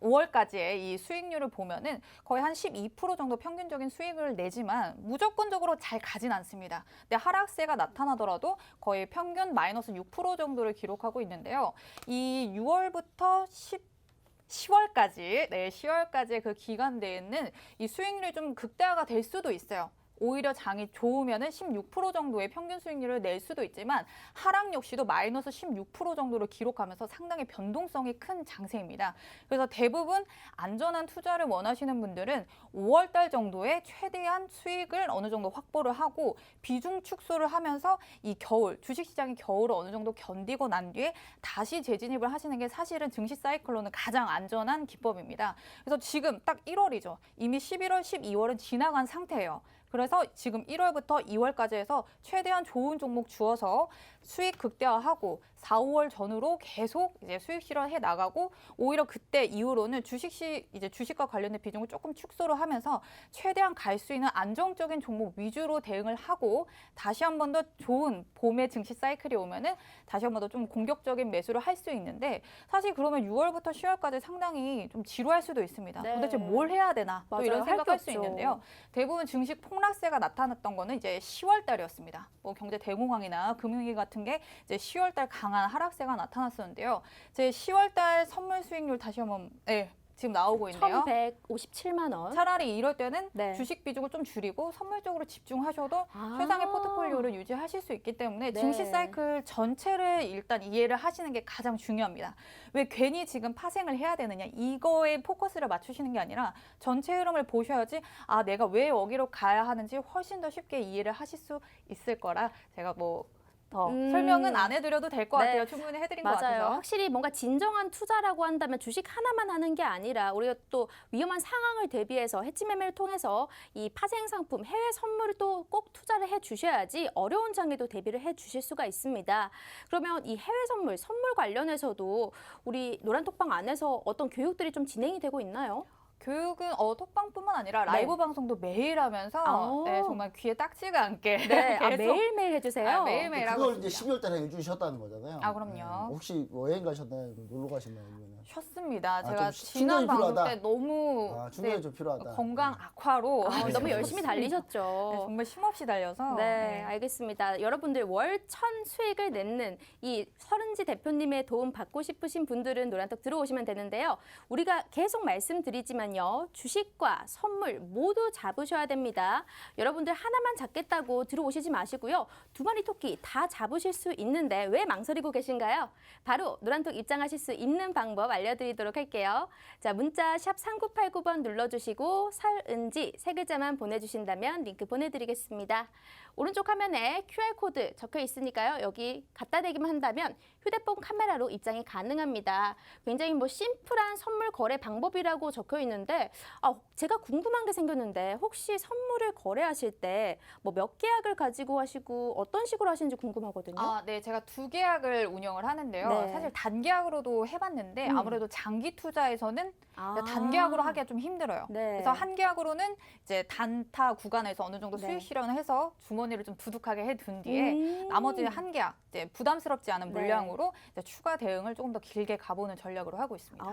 5월까지의 이 수익률을 보면은 거의 한 12% 정도 평균적인 수익을 내지만 무조건적으로 잘 가진 않습니다. 근데 하락세가 나타나더라도 거의 평균 마이너스 6% 정도를 기록하고 있는데요. 이 6월부터 10월까지, 네, 10월까지의 그 기간 내에는 이 수익률이 좀 극대화가 될 수도 있어요. 오히려 장이 좋으면은 16% 정도의 평균 수익률을 낼 수도 있지만 하락 역시도 마이너스 16% 정도를 기록하면서 상당히 변동성이 큰 장세입니다. 그래서 대부분 안전한 투자를 원하시는 분들은 5월 달 정도에 최대한 수익을 어느 정도 확보를 하고 비중 축소를 하면서 이 겨울, 주식시장의 겨울을 어느 정도 견디고 난 뒤에 다시 재진입을 하시는 게 사실은 증시 사이클로는 가장 안전한 기법입니다. 그래서 지금 딱 1월이죠. 이미 11월, 12월은 지나간 상태예요. 그래서 지금 1월부터 2월까지 해서 최대한 좋은 종목 주어서 수익 극대화하고 4, 5월 전후로 계속 이제 수익 실현해 나가고 오히려 그때 이후로는 주식과 관련된 비중을 조금 축소를 하면서 최대한 갈 수 있는 안정적인 종목 위주로 대응을 하고 다시 한 번 더 좋은 봄의 증시 사이클이 오면은 다시 한 번 더 좀 공격적인 매수를 할 수 있는데 사실 그러면 6월부터 10월까지 상당히 좀 지루할 수도 있습니다. 네. 도대체 뭘 해야 되나 또 맞아요. 이런 할 게 생각할 수 없죠. 있는데요. 대부분 증시 폭락세가 나타났던 거는 이제 10월 달이었습니다. 뭐 경제 대공황이나 금융위기 같은 게 이제 10월 달 강한 하락세가 나타났었는데요. 제 10월 달 선물 수익률 다시 한번 지금 나오고 있네요. 1,157만 원. 차라리 이럴 때는 네. 주식 비중을 좀 줄이고 선물 쪽으로 집중하셔도 아. 최상의 포트폴리오를 유지하실 수 있기 때문에 네. 증시 사이클 전체를 일단 이해를 하시는 게 가장 중요합니다. 왜 괜히 지금 파생을 해야 되느냐 이거에 포커스를 맞추시는 게 아니라 전체 흐름을 보셔야지 아 내가 왜 여기로 가야 하는지 훨씬 더 쉽게 이해를 하실 수 있을 거라 제가 뭐 더 설명은 안 해드려도 될 것 네. 같아요. 충분히 해드린 것 맞아요. 같아서. 확실히 뭔가 진정한 투자라고 한다면 주식 하나만 하는 게 아니라 우리가 또 위험한 상황을 대비해서 해지 매매를 통해서 이 파생 상품, 해외 선물을 또 꼭 투자를 해 주셔야지 어려운 장에도 대비를 해 주실 수가 있습니다. 그러면 이 해외 선물 관련해서도 우리 노란톡방 안에서 어떤 교육들이 좀 진행이 되고 있나요? 교육은 톡방뿐만 아니라 라이브 방송도 매일 하면서 아. 네, 정말 귀에 딱지가 않게 네, 계속 매일매일 해주세요. 아, 매일매일 하고 그걸 이제 있습니다. 12월 달에 해주셨다는 거잖아요. 아, 그럼요. 혹시 뭐 여행 가셨나요? 놀러 가셨나요? 아니면은? 쉬었습니다. 좀 제가 충전이 지난 방송 필요하다. 때 너무 충전이 좀 필요하다. 건강 악화로 아, 네, 너무 네, 열심히 네, 달리셨죠. 정말 쉼없이 달려서 네, 알겠습니다. 여러분들 월 1,000 수익을 내는 이 서른지 대표님의 도움 받고 싶으신 분들은 노란톡 들어오시면 되는데요. 우리가 계속 말씀드리지만요. 주식과 선물 모두 잡으셔야 됩니다. 여러분들 하나만 잡겠다고 들어오시지 마시고요. 두 마리 토끼 다 잡으실 수 있는데 왜 망설이고 계신가요? 바로 노란톡 입장하실 수 있는 방법 알려드리도록 할게요. 자, 문자 샵 3989번 눌러주시고 설은지 세 글자만 보내주신다면 링크 보내드리겠습니다. 오른쪽 화면에 QR코드 적혀 있으니까요. 여기 갖다 대기만 한다면 휴대폰 카메라로 입장이 가능합니다. 굉장히 뭐 심플한 선물 거래 방법이라고 적혀 있는데 제가 궁금한 게 생겼는데 혹시 선물을 거래하실 때 뭐 몇 계약을 가지고 하시고 어떤 식으로 하시는지 궁금하거든요. 아, 네, 제가 2계약을 운영을 하는데요. 네. 사실 단계약으로도 해봤는데 아무래도 장기 투자에서는 아. 단계약으로 하기가 좀 힘들어요. 네. 그래서 한 계약으로는 이제 단타 구간에서 어느 정도 네. 수익 실현을 해서 주머니를 좀 두둑하게 해둔 뒤에 나머지 한 계약, 이제 부담스럽지 않은 네. 물량으로 이제 추가 대응을 조금 더 길게 가보는 전략으로 하고 있습니다.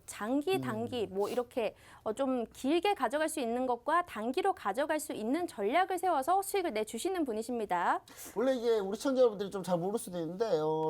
장기, 단기 뭐 이렇게 좀 길게 가져갈 수 있는 것과 단기로 가져갈 수 있는 전략을 세워서 수익을 내주시는 분이십니다. 원래 이게 우리 시청자 여러분들이 좀 잘 모를 수도 있는데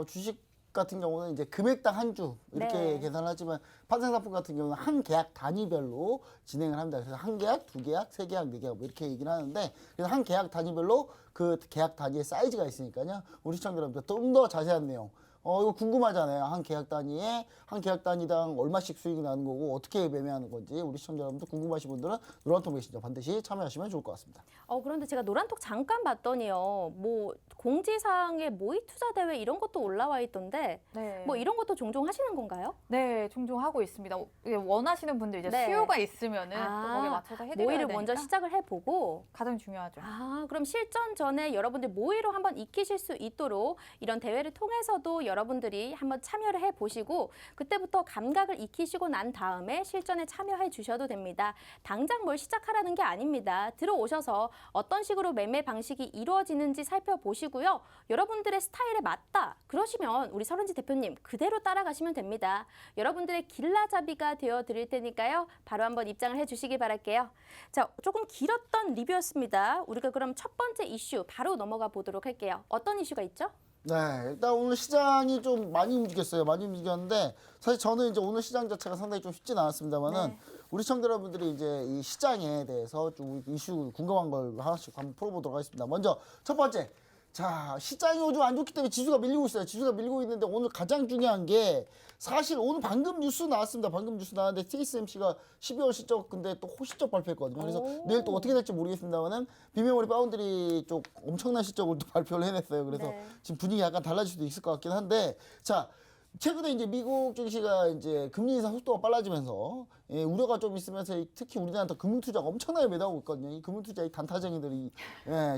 주식 같은 경우는 이제 금액당 한 주 이렇게 네. 계산하지만 파생상품 같은 경우는 한 계약 단위별로 진행을 합니다. 그래서 한 계약, 두 계약, 세 계약, 네 계약 뭐 이렇게 얘기를 하는데 그래서 한 계약 단위별로 그 계약 단위의 사이즈가 있으니까요. 우리 시청자 여러분들 좀 더 자세한 내용 이거 궁금하잖아요. 한 계약 단위당 얼마씩 수익이 나는 거고 어떻게 매매하는 건지 우리 시청자 여러분들 궁금하신 분들은 노란통 메신저 반드시 참여하시면 좋을 것 같습니다. 그런데 제가 노란톡 잠깐 봤더니요. 뭐 공지사항에 모의 투자 대회 이런 것도 올라와 있던데 네. 뭐 이런 것도 종종 하시는 건가요? 네, 종종 하고 있습니다. 이게 원하시는 분들 이제 네. 수요가 있으면은 또 거기에 맞춰서 해드려야 모의를 되니까 먼저 시작을 해보고 가장 중요하죠. 그럼 실전 전에 여러분들 모의로 한번 익히실 수 있도록 이런 대회를 통해서도 여러분들이 한번 참여를 해보시고 그때부터 감각을 익히시고 난 다음에 실전에 참여해 주셔도 됩니다. 당장 뭘 시작하라는 게 아닙니다. 들어오셔서 어떤 식으로 매매 방식이 이루어지는지 살펴보시고요. 여러분들의 스타일에 맞다. 그러시면 우리 서른지 대표님 그대로 따라가시면 됩니다. 여러분들의 길라잡이가 되어드릴 테니까요. 바로 한번 입장을 해주시기 바랄게요. 자, 조금 길었던 리뷰였습니다. 우리가 그럼 첫 번째 이슈 바로 넘어가 보도록 할게요. 어떤 이슈가 있죠? 네, 일단 오늘 시장이 좀 많이 움직였어요. 많이 움직였는데 사실 저는 이제 오늘 시장 자체가 상당히 좀 쉽진 않았습니다만은 네. 우리 시청자 여러분들이 이제 이 시장에 대해서 좀 이슈 궁금한 걸 하나씩 한번 풀어보도록 하겠습니다. 먼저 첫 번째. 자, 시장이 요즘 안 좋기 때문에 지수가 밀리고 있어요. 지수가 밀리고 있는데 오늘 가장 중요한 게 사실 오늘 방금 뉴스 나왔습니다. 방금 뉴스 나왔는데 TSMC가 12월 실적 근데 또 호실적 발표했거든요. 그래서 내일 또 어떻게 될지 모르겠습니다만은 비메모리 파운드리 쪽 엄청난 실적을 또 발표를 해냈어요. 그래서 네. 지금 분위기 약간 달라질 수도 있을 것 같긴 한데 자. 최근에 이제 미국 증시가 이제 금리 인상 속도가 빨라지면서 우려가 좀 있으면서 특히 우리나라한테 금융투자가 엄청나게 매도하고 있거든요. 이 금융투자 이 단타쟁이들이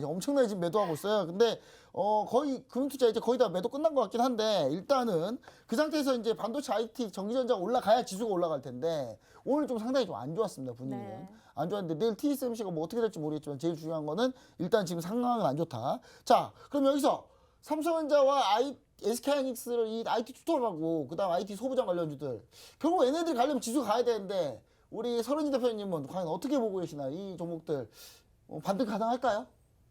엄청나게 지금 매도하고 있어요. 근데 거의 금융투자 이제 거의 다 매도 끝난 것 같긴 한데 일단은 그 상태에서 이제 반도체 IT 전기전자가 올라가야 지수가 올라갈 텐데 오늘 좀 상당히 좀 안 좋았습니다 분위기는. 네. 안 좋았는데 내일 TSMC가 뭐 어떻게 될지 모르겠지만 제일 중요한 거는 일단 지금 상황은 안 좋다. 자 그럼 여기서 삼성전자와 SK하이닉스를 이 IT 투톱하고 그다음 IT 소부장 관련주들 결국 얘네들이 가려면 지수가 가야 되는데 우리 설은지 대표님은 과연 어떻게 보고 계시나 이 종목들 반등 가능할까요?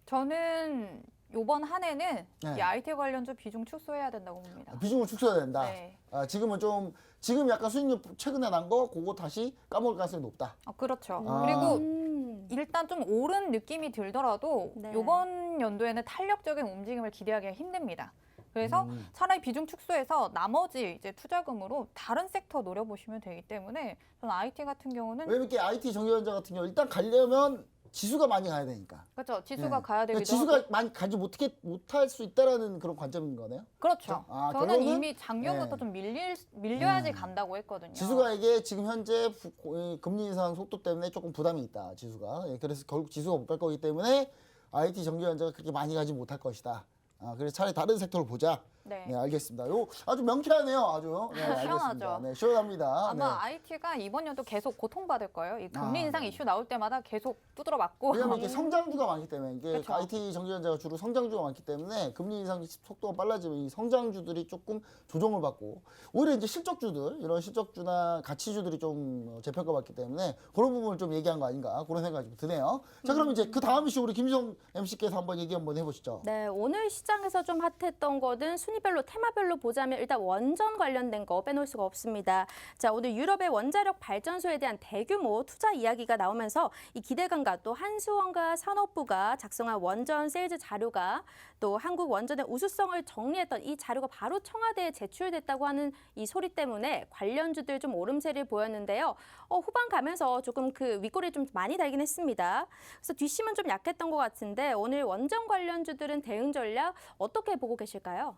저는 이번 한 해는 네. 이 IT 관련주 비중 축소해야 된다고 봅니다. 비중을 축소해야 된다. 네. 지금은 좀 지금 약간 수익률 최근에 난 거 그거 다시 까먹을 가능성이 높다. 그렇죠. 아. 그리고 일단 좀 오른 느낌이 들더라도 네. 이번 연도에는 탄력적인 움직임을 기대하기가 힘듭니다. 그래서 차라리 비중 축소해서 나머지 이제 투자금으로 다른 섹터 노려보시면 되기 때문에 저는 IT 같은 경우는 왜 이렇게 IT 전기전자 같은 경우 일단 가려면 지수가 많이 가야 되니까. 그렇죠. 지수가 네. 가야 되기도 지수가 하고. 많이 가지 못할 수 있다라는 그런 관점인 거네요. 그렇죠. 아, 저는 결론은? 이미 작년부터 네. 좀 밀려야지 간다고 했거든요. 지수가 이게 지금 현재 금리 인상 속도 때문에 조금 부담이 있다. 지수가. 그래서 결국 지수가 못 갈 거기 때문에 IT 전기전자가 그렇게 많이 가지 못할 것이다. 그래서 차라리 다른 섹터를 보자. 네. 네, 알겠습니다. 요 아주 명쾌하네요. 아주. 네, 알겠습니다. 시원하죠. 네, 시원합니다. 아마 네. IT가 이번 연도 계속 고통받을 거예요. 이 금리 아, 인상 네. 이슈 나올 때마다 계속 두드러 맞고. 왜냐하면 이게 성장주가 많기 때문에 이게 그쵸. IT 전기전자가 주로 성장주가 많기 때문에 금리 인상 속도가 빨라지면 이 성장주들이 조금 조정을 받고 오히려 이제 실적주들 이런 실적주나 가치주들이 좀 재평가받기 때문에 그런 부분을 좀 얘기한 거 아닌가 그런 생각이 좀 드네요. 자 그럼 이제 그 다음 이슈 우리 김지성 MC께서 한번 얘기 한번 해보시죠. 네, 오늘 시장에서 좀 핫했던 거는 순위별로 테마별로 보자면 일단 원전 관련된 거 빼놓을 수가 없습니다. 자, 오늘 유럽의 원자력 발전소에 대한 대규모 투자 이야기가 나오면서 이 기대감과 또 한수원과 산업부가 작성한 원전 세일즈 자료가 또 한국 원전의 우수성을 정리했던 이 자료가 바로 청와대에 제출됐다고 하는 이 소리 때문에 관련주들 좀 오름세를 보였는데요. 후반 가면서 조금 그 윗골이 좀 많이 달긴 했습니다. 그래서 뒷심은 좀 약했던 것 같은데 오늘 원전 관련주들은 대응 전략 어떻게 보고 계실까요?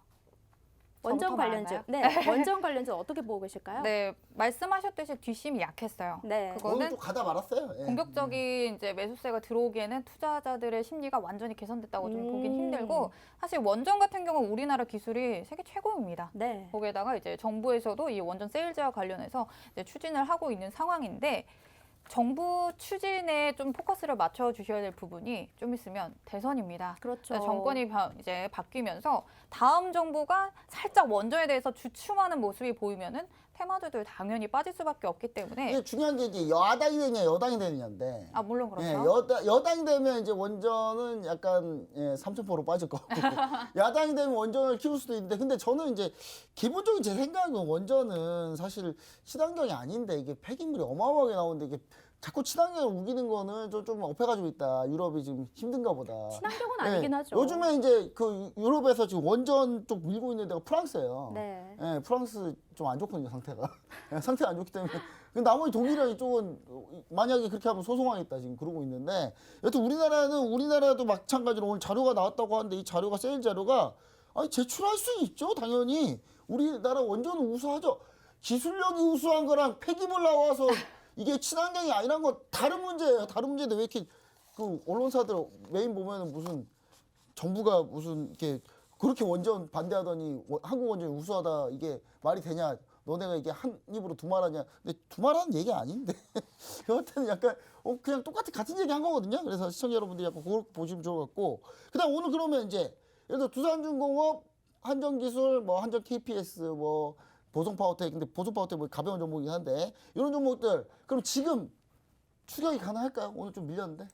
원전 저부터 관련주. 말하나요? 네, 원전 관련주 어떻게 보고 계실까요? 네, 말씀하셨듯이 뒷심이 약했어요. 네. 오늘 그거는 좀 가다 말았어요. 예. 공격적인 이제 매수세가 들어오기에는 투자자들의 심리가 완전히 개선됐다고 좀 보긴 음. 힘들고 사실 원전 같은 경우 우리나라 기술이 세계 최고입니다. 네. 거기에다가 이제 정부에서도 이 원전 세일즈와 관련해서 이제 추진을 하고 있는 상황인데 정부 추진에 좀 포커스를 맞춰 주셔야 될 부분이 좀 있으면 대선입니다. 그렇죠. 정권이 이제 바뀌면서 다음 정부가 살짝 원전에 대해서 주춤하는 모습이 보이면은 테마주들 당연히 빠질 수밖에 없기 때문에 이게 중요한 게 이제 야당이 되냐 여당이 되느냐인데. 물론 그렇죠. 예, 여당이 되면 이제 원전은 약간 3,000%로 빠질 거고 야당이 되면 원전을 키울 수도 있는데 근데 저는 이제 기본적인 제 생각은 원전은 사실 친환경이 아닌데 이게 폐기물이 어마어마하게 나오는데 이게 자꾸 친환경을 우기는 거는 좀 업해가지고 있다. 유럽이 지금 힘든가 보다. 친환경은 예, 아니긴 하죠. 요즘에 이제 그 유럽에서 지금 원전 쪽 밀고 있는 데가 프랑스예요. 네. 예, 프랑스 좀 안 좋거든요, 상태가. 상태가 안 좋기 때문에. 근데 나머지 독일이랑 이쪽은 만약에 그렇게 하면 소송하겠다, 지금 그러고 있는데. 여튼 우리나라도 마찬가지로 오늘 자료가 나왔다고 하는데 이 자료가 세일 자료가 아니, 제출할 수 있죠, 당연히. 우리나라 원전은 우수하죠. 기술력이 우수한 거랑 폐기물 나와서 이게 친환경이 아니란 건 다른 문제예요. 다른 문제인데 왜 이렇게 그 언론사들 메인 보면은 무슨 정부가 무슨 이렇게 그렇게 원전 반대하더니 한국 원전이 우수하다 이게 말이 되냐? 너네가 이게 한 입으로 두 말하냐? 근데 두 말하는 얘기 아닌데 여하튼 약간 그냥 똑같이 같은 얘기 한 거거든요. 그래서 시청자 여러분들이 약간 그걸 보시면 좋을 것 같고 그다음 오늘 그러면 이제 예를 들어 두산중공업, 한전기술, 뭐 한전 KPS, 뭐 보성파워텍 근데 보성파워텍 뭐 가벼운 종목이긴 한데 이런 종목들 그럼 지금 추격이 가능할까요? 오늘 좀 밀렸는데.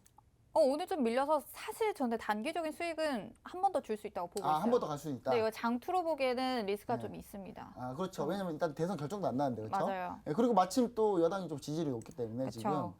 오늘 좀 밀려서 사실 저는 단기적인 수익은 한 번 더 줄 수 있다고 보고 있어요. 한 번 더 갈 수 있다. 네, 이거 장투로 보기에는 리스크가 네. 좀 있습니다. 아, 그렇죠. 왜냐면 일단 대선 결정도 안 나는데, 그렇죠? 맞아요. 예, 그리고 마침 또 여당이 좀 지지율이 높기 때문에 그쵸. 지금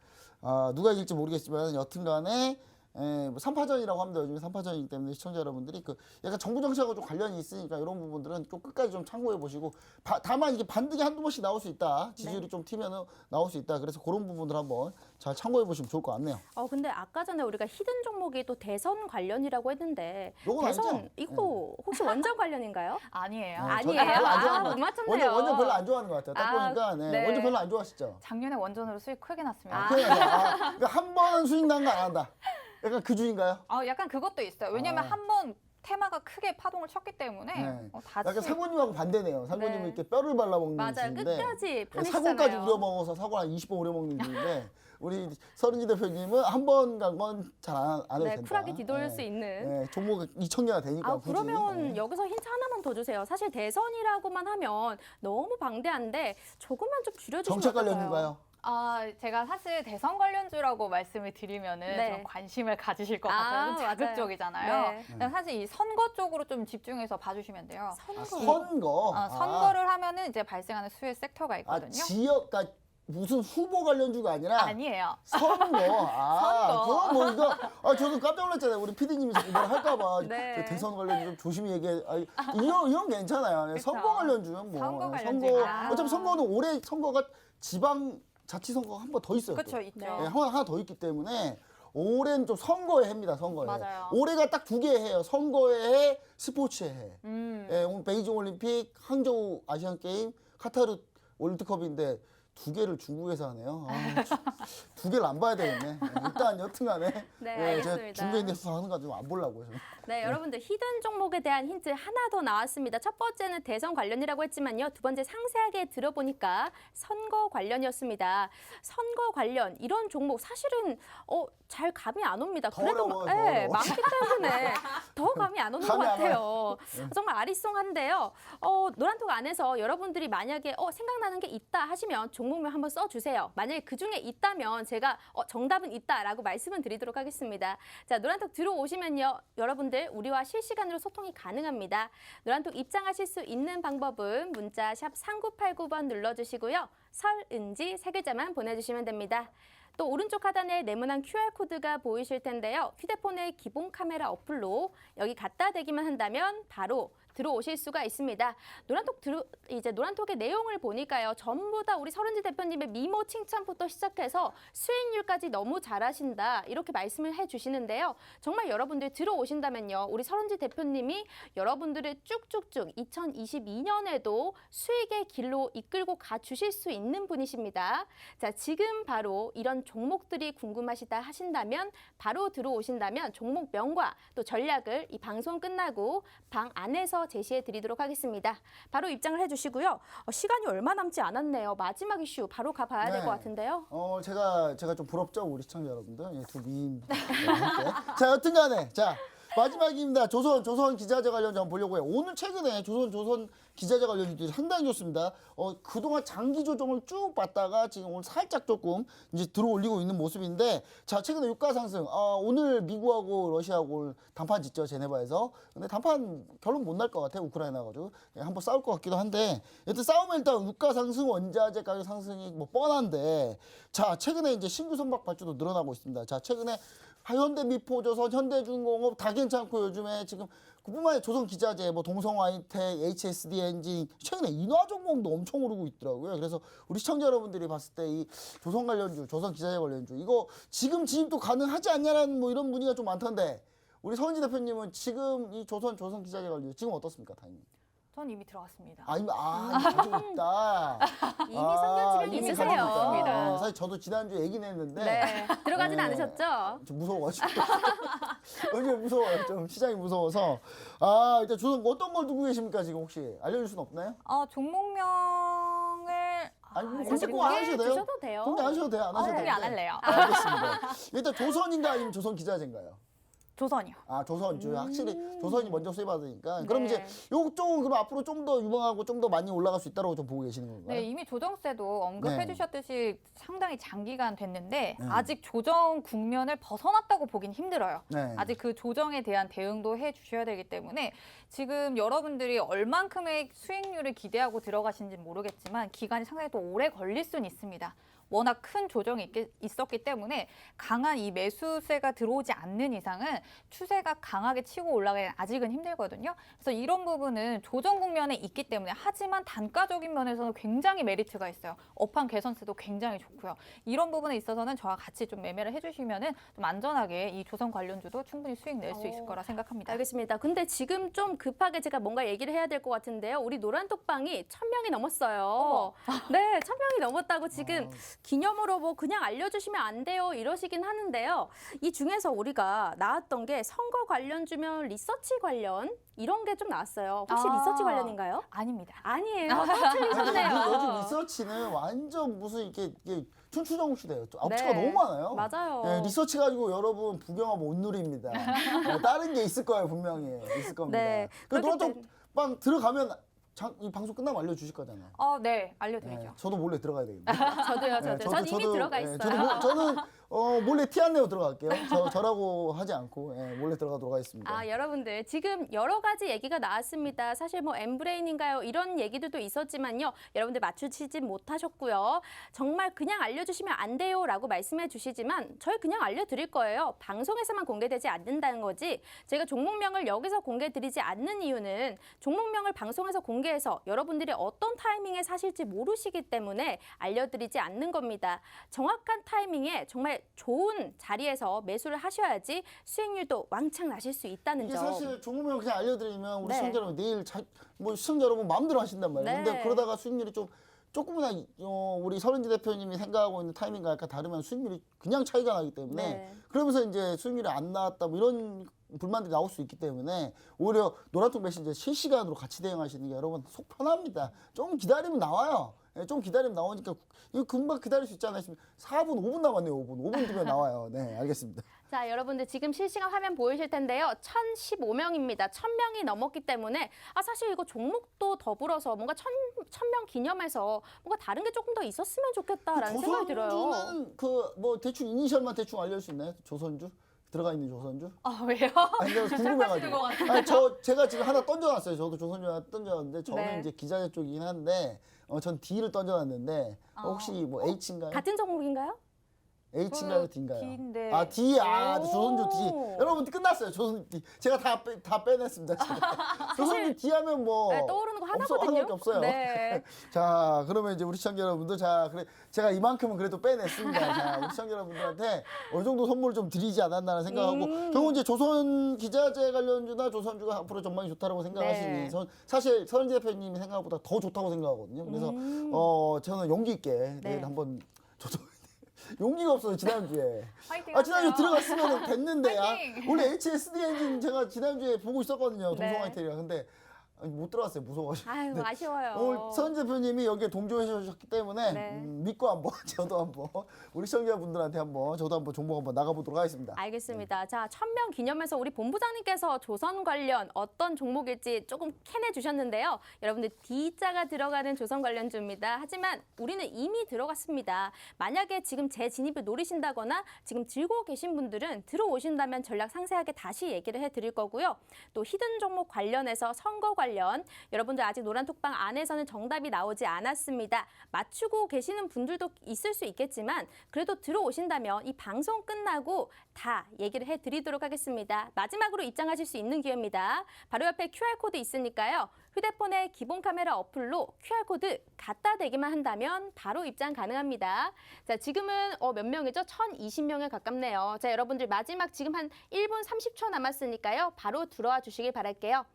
누가 이길지 모르겠지만 여튼간에 뭐 3파전이라고 합니다. 요즘에 3파전이기 때문에 시청자 여러분들이 그 약간 정부 정책하고 좀 관련이 있으니까 이런 부분들은 좀 끝까지 좀 참고해 보시고 다만 이게 반등이 한두 번씩 나올 수 있다. 지지율이 좀 튀면은 나올 수 있다. 그래서 그런 부분들 한번 잘 참고해 보시면 좋을 것 같네요. 근데 아까 전에 우리가 히든 종목이 또 대선 관련이라고 했는데 요건 대선 알죠? 이거 혹시 원전 관련인가요? 아니에요. 네, 아니에요. 저는 별로 안 좋아하는 것 못 같아요. 맞췄네요. 원전 별로 안 좋아하는 것 같아요. 딱 아, 보니까 네. 네. 원전 별로 안 좋아하시죠? 작년에 원전으로 수익 크게 났습니다. 그러니까 한 번 수익 난 거 안 한다. 약간 그 주인가요? 약간 그것도 있어요. 왜냐면 아. 한 번 테마가 크게 파동을 쳤기 때문에 네. 다시 약간 상고님하고 반대네요. 상고님은 네. 이렇게 뼈를 발라먹는 맞아요. 주인데 끝까지 사고까지 파내시잖아요. 우려먹어서 사고 한 20번 우려먹는 중인데 우리 서른지 대표님은 한 번 간 건 잘 안 해도 네, 된다. 쿨하게 뒤돌릴 네. 수 있는. 네, 종목 2,000개나 되니까 굳이. 그러면 네. 여기서 힌트 하나만 더 주세요. 사실 대선이라고만 하면 너무 방대한데 조금만 좀 줄여주시면 정책 어떨까요? 관련인가요? 제가 사실 대선 관련주라고 말씀을 드리면은 네. 좀 관심을 가지실 것 아, 같아요. 좀 맞아요. 자극적이잖아요. 네. 근데 사실 이 선거 쪽으로 좀 집중해서 봐주시면 돼요. 아, 선거. 선거. 선거를 하면는 이제 발생하는 수혜 섹터가 있거든요. 지역, 그러니까 무슨 후보 관련주가 아니라 아니에요. 선거. 선거. 그건 뭐 이거 저도 깜짝 놀랐잖아요. 우리 PD님이 자꾸 뭐라 할까봐 네. 대선 관련주 좀 조심히 얘기해. 이런 괜찮아요. 그쵸. 선거 관련주는 뭐 선거 관련주가. 어차피 선거는 올해 선거가 지방 자치선거가 한 번 더 있어요. 또. 그렇죠, 있죠. 네. 예, 하나 더 있기 때문에 올해는 좀 선거에 해입니다. 선거에. 맞아요. 올해가 딱 두 개 해요. 선거에 해, 스포츠에 해. 음. 예, 오늘 베이징 올림픽, 항저우 아시안 게임, 카타르 월드컵인데 두 개를 중국에서 하네요. 두 개를 안 봐야 되겠네. 일단 여튼간에 네, 제가 알겠습니다. 중국에 있는 하는 거 좀 안 보려고요. 저는. 네, 여러분들 히든 종목에 대한 힌트 하나 더 나왔습니다. 첫 번째는 대선 관련이라고 했지만요. 두 번째 상세하게 들어보니까 선거 관련이었습니다. 선거 관련 이런 종목 사실은 잘 감이 안 옵니다. 더 어려워요, 더 네, 어려워. 많기 때문에 더 감이 안 오는 것 감이 안 같아요. 정말 아리송한데요. 노란톡 안에서 여러분들이 만약에 생각나는 게 있다 하시면 종목명 한번 써주세요. 만약에 그 중에 있다면 제가 정답은 있다라고 말씀을 드리도록 하겠습니다. 자, 노란톡 들어오시면요. 여러분들 우리와 실시간으로 소통이 가능합니다. 노란톡 입장하실 수 있는 방법은 문자 샵 3989번 눌러주시고요. 설은지 세 글자만 보내주시면 됩니다. 또 오른쪽 하단에 네모난 QR코드가 보이실 텐데요. 휴대폰의 기본 카메라 어플로 여기 갖다 대기만 한다면 바로 들어오실 수가 있습니다. 노란톡의 내용을 보니까요. 전부 다 우리 서른지 대표님의 미모 칭찬부터 시작해서 수익률까지 너무 잘하신다 이렇게 말씀을 해주시는데요. 정말 여러분들 들어오신다면요. 우리 서른지 대표님이 여러분들을 쭉쭉쭉 2022년에도 수익의 길로 이끌고 가주실 수 있는 분이십니다. 자, 지금 바로 이런 종목들이 궁금하시다 하신다면 바로 들어오신다면 종목명과 또 전략을 이 방송 끝나고 방 안에서 제시해 드리도록 하겠습니다. 바로 입장을 해주시고요. 시간이 얼마 남지 않았네요. 마지막 이슈 바로 가봐야 될 네. 것 같은데요. 제가 좀 부럽죠, 우리 시청자 여러분들. 예, 두 미인. 함께. 자, 여튼간에 자 마지막입니다. 조선 기자재 관련 좀 보려고 해요. 오늘 최근에 조선 기자재 관련주들이 상당히 좋습니다. 그동안 장기 조정을 쭉 봤다가 지금 오늘 살짝 조금 이제 들어올리고 있는 모습인데, 자, 최근에 유가 상승. 오늘 미국하고 러시아하고 오늘 단판 짓죠, 제네바에서. 근데 단판 결론 못 날 것 같아요, 우크라이나 가지고. 예, 한번 싸울 것 같기도 한데, 여튼 싸우면 일단 유가 상승, 원자재 가격 상승이 뭐 뻔한데, 자, 최근에 이제 신규 선박 발주도 늘어나고 있습니다. 자, 최근에 현대미포조선, 현대중공업 다 괜찮고 요즘에 지금 그뿐만 아니라 조선기자재, 뭐 동성화이텍, HSD 엔진 최근에 인화 종목도 엄청 오르고 있더라고요. 그래서 우리 시청자 여러분들이 봤을 때 이 조선 관련주, 조선기자재 관련주 이거 지금 진입도 가능하지 않냐라는 뭐 이런 문의가 좀 많던데 우리 서은지 대표님은 지금 이 조선기자재 관련주 지금 어떻습니까, 타이밍? 전 이미 들어갔습니다. 이미 가지고 있다. 이미 선견지명이 이미 있으세요. 가지고 있습니다. 사실 저도 지난주에 얘기는 했는데 네, 들어가진 네. 않으셨죠? 좀 무서워가지고 이게 무서워요. 좀 시장이 무서워서 일단 조선 어떤 걸 두고 계십니까 지금 혹시 알려줄 수는 없나요? 종목명을 아니 뭐 사실 공개 안 하셔도 돼요. 주셔도 돼요. 공개 안 하셔도 돼요. 안 하셔도 공개 돼요. 안 할래요. 알겠습니다. 일단 조선인가 아니면 조선 기자재인가요? 조선이요. 아, 조선주. 확실히 조선이 먼저 수혜받으니까. 그럼 네. 이제 요쪽은 그럼 앞으로 좀 더 유망하고 좀 더 많이 올라갈 수 있다고 좀 보고 계시는 건가요? 네, 이미 조정세도 언급해 네. 주셨듯이 상당히 장기간 됐는데 네. 아직 조정 국면을 벗어났다고 보긴 힘들어요. 네. 아직 그 조정에 대한 대응도 해 주셔야 되기 때문에 지금 여러분들이 얼만큼의 수익률을 기대하고 들어가신지 모르겠지만 기간이 상당히 또 오래 걸릴 수는 있습니다. 워낙 큰 조정이 있었기 때문에 강한 이 매수세가 들어오지 않는 이상은 추세가 강하게 치고 올라가기 아직은 힘들거든요. 그래서 이런 부분은 조정 국면에 있기 때문에 하지만 단가적인 면에서는 굉장히 메리트가 있어요. 업황 개선세도 굉장히 좋고요. 이런 부분에 있어서는 저와 같이 좀 매매를 해주시면은 좀 안전하게 이 조선 관련주도 충분히 수익 낼 수 있을 거라 생각합니다. 알겠습니다. 근데 지금 좀 급하게 제가 뭔가 얘기를 해야 될 것 같은데요. 우리 노란톡방이 1,000명이 넘었어요. 네, 1,000명이 넘었다고 지금 기념으로 뭐 그냥 알려주시면 안 돼요 이러시긴 하는데요. 이 중에서 우리가 나왔던 게 선거 관련주면 리서치 관련 이런 게 좀 나왔어요. 혹시 아. 리서치 관련인가요? 아닙니다. 아니에요. 또 요즘 틀리셨네요. 리서치는 완전 무슨 이게 춘추전국 시대예요. 업체가 네. 너무 많아요. 맞아요. 네, 리서치 가지고 여러분 부경하면 못 누립니다. 네, 다른 게 있을 거예요, 분명히. 있을 겁니다. 네, 그 그렇기 노란톡방 들어가면 이 방송 끝나면 알려주실 거잖아요. 네, 알려드리죠. 네, 저도 몰래 들어가야 되겠네요. 저도요. 네, 전 이미 들어가 있어요. 저는 몰래 티 안 내고 들어갈게요. 저라고 하지 않고 몰래 들어가도록 하겠습니다. 아, 여러분들 지금 여러 가지 얘기가 나왔습니다. 사실 뭐 엠브레인인가요? 이런 얘기들도 있었지만요. 여러분들 맞추시지 못하셨고요. 정말 그냥 알려주시면 안 돼요라고 말씀해 주시지만 저희 그냥 알려드릴 거예요. 방송에서만 공개되지 않는다는 거지. 제가 종목명을 여기서 공개드리지 않는 이유는 종목명을 방송에서 공개해서 여러분들이 어떤 타이밍에 사실지 모르시기 때문에 알려드리지 않는 겁니다. 정확한 타이밍에 정말 좋은 자리에서 매수를 하셔야지 수익률도 왕창 나실 수 있다는 이게 점. 사실 종목명 그냥 알려드리면 우리 네. 시청자 여러분 내일 뭐 시청자 여러분 마음대로 하신단 말이에요. 네. 근데 그러다가 수익률이 조금이나 우리 서른지 대표님이 생각하고 있는 타이밍과 약간 다르면 수익률이 그냥 차이가 나기 때문에 네. 그러면서 이제 수익률이 안 나왔다 뭐 이런 불만들이 나올 수 있기 때문에 오히려 노란톡 메신저 실시간으로 같이 대응하시는 게 여러분 속 편합니다. 좀 기다리면 나와요. 좀 기다리면 나오니까 이거 금방 기다릴 수 있잖아요. 4분, 5분 남았네요. 5분 뒤면 나와요. 네, 알겠습니다. 자, 여러분들 지금 실시간 화면 보이실 텐데요. 1,015명입니다. 1,000명이 넘었기 때문에 사실 이거 종목도 더불어서 뭔가 1,000명 기념해서 뭔가 다른 게 조금 더 있었으면 좋겠다라는 생각이 들어요. 조선주는 뭐 대충 이니셜만 대충 알려줄 수 있나요? 조선주? 들어가 있는 조선주? 왜요? 아니, 내가 궁금해가지고. 것 같아요. 아니, 제가 지금 하나 던져놨어요. 저도 조선주 하나 던져놨는데 저는 네. 이제 기자재 쪽이긴 한데 전 D를 던져놨는데 혹시 뭐 H인가요? 같은 종목인가요? H인가요? D인가요? D인데. 아, D. 오. 조선주 D. 여러분 끝났어요. 조선주 D. 제가 다 빼냈습니다. 조선주 D 하면 뭐 네, 떠오르는 거 하나거든요. 하나밖에 없어요. 네. 자, 그러면 이제 우리 시청자 여러분들 그래 제가 이만큼은 그래도 빼냈습니다. 자, 우리 시청자 여러분들한테 어느 정도 선물을 좀 드리지 않았나라는 생각하고 결국 이제 조선 기자재 관련주나 조선주가 앞으로 전망이 좋다라고 생각하시니 네. 사실 서른지 대표님이 생각보다 더 좋다고 생각하거든요. 그래서 저는 용기 있게 내일 네. 한번 저도 용기가 없어요 지난주에. 화이팅 지난주 하세요. 들어갔으면 됐는데 화이팅! 원래 HSD 엔진 제가 지난주에 보고 있었거든요. 네. 동성화이텔이랑 근데 못 들어갔어요 무서워가지고. 아유, 아쉬워요. 오늘 서은 대표님이 여기에 동조해 주셨기 때문에 네. 믿고 한번 저도 한번 우리 시청자분들한테 저도 한번 종목 한번 나가보도록 하겠습니다. 알겠습니다. 자, 1,000명 기념해서 우리 본부장님께서 조선 관련 어떤 종목일지 조금 캐내 주셨는데요. 여러분들 D자가 들어가는 조선 관련주입니다. 하지만 우리는 이미 들어갔습니다. 만약에 지금 재진입을 노리신다거나 지금 들고 계신 분들은 들어오신다면 전략 상세하게 다시 얘기를 해드릴 거고요. 또 히든 종목 관련해서 선거 관련 여러분들 아직 노란톡방 안에서는 정답이 나오지 않았습니다. 맞추고 계시는 분들도 있을 수 있겠지만 그래도 들어오신다면 이 방송 끝나고 다 얘기를 해드리도록 하겠습니다. 마지막으로 입장하실 수 있는 기회입니다. 바로 옆에 QR코드 있으니까요. 휴대폰의 기본 카메라 어플로 QR코드 갖다 대기만 한다면 바로 입장 가능합니다. 자, 지금은 몇 명이죠? 1,020명에 가깝네요. 자, 여러분들 마지막 지금 한 1분 30초 남았으니까요. 바로 들어와 주시길 바랄게요.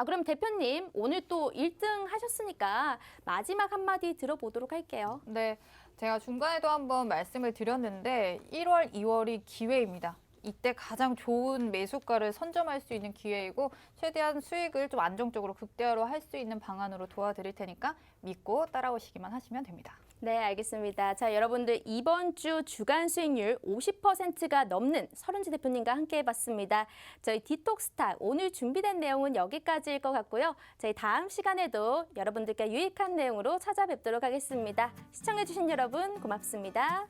그럼 대표님 오늘 또 1등 하셨으니까 마지막 한마디 들어보도록 할게요. 네, 제가 중간에도 한번 말씀을 드렸는데 1월, 2월이 기회입니다. 이때 가장 좋은 매수가를 선점할 수 있는 기회이고 최대한 수익을 좀 안정적으로 극대화로 할 수 있는 방안으로 도와드릴 테니까 믿고 따라오시기만 하시면 됩니다. 네, 알겠습니다. 자, 여러분들 이번 주 주간 수익률 50%가 넘는 서른지 대표님과 함께 해봤습니다. 저희 디톡스탁 오늘 준비된 내용은 여기까지일 것 같고요. 저희 다음 시간에도 여러분들께 유익한 내용으로 찾아뵙도록 하겠습니다. 시청해주신 여러분 고맙습니다.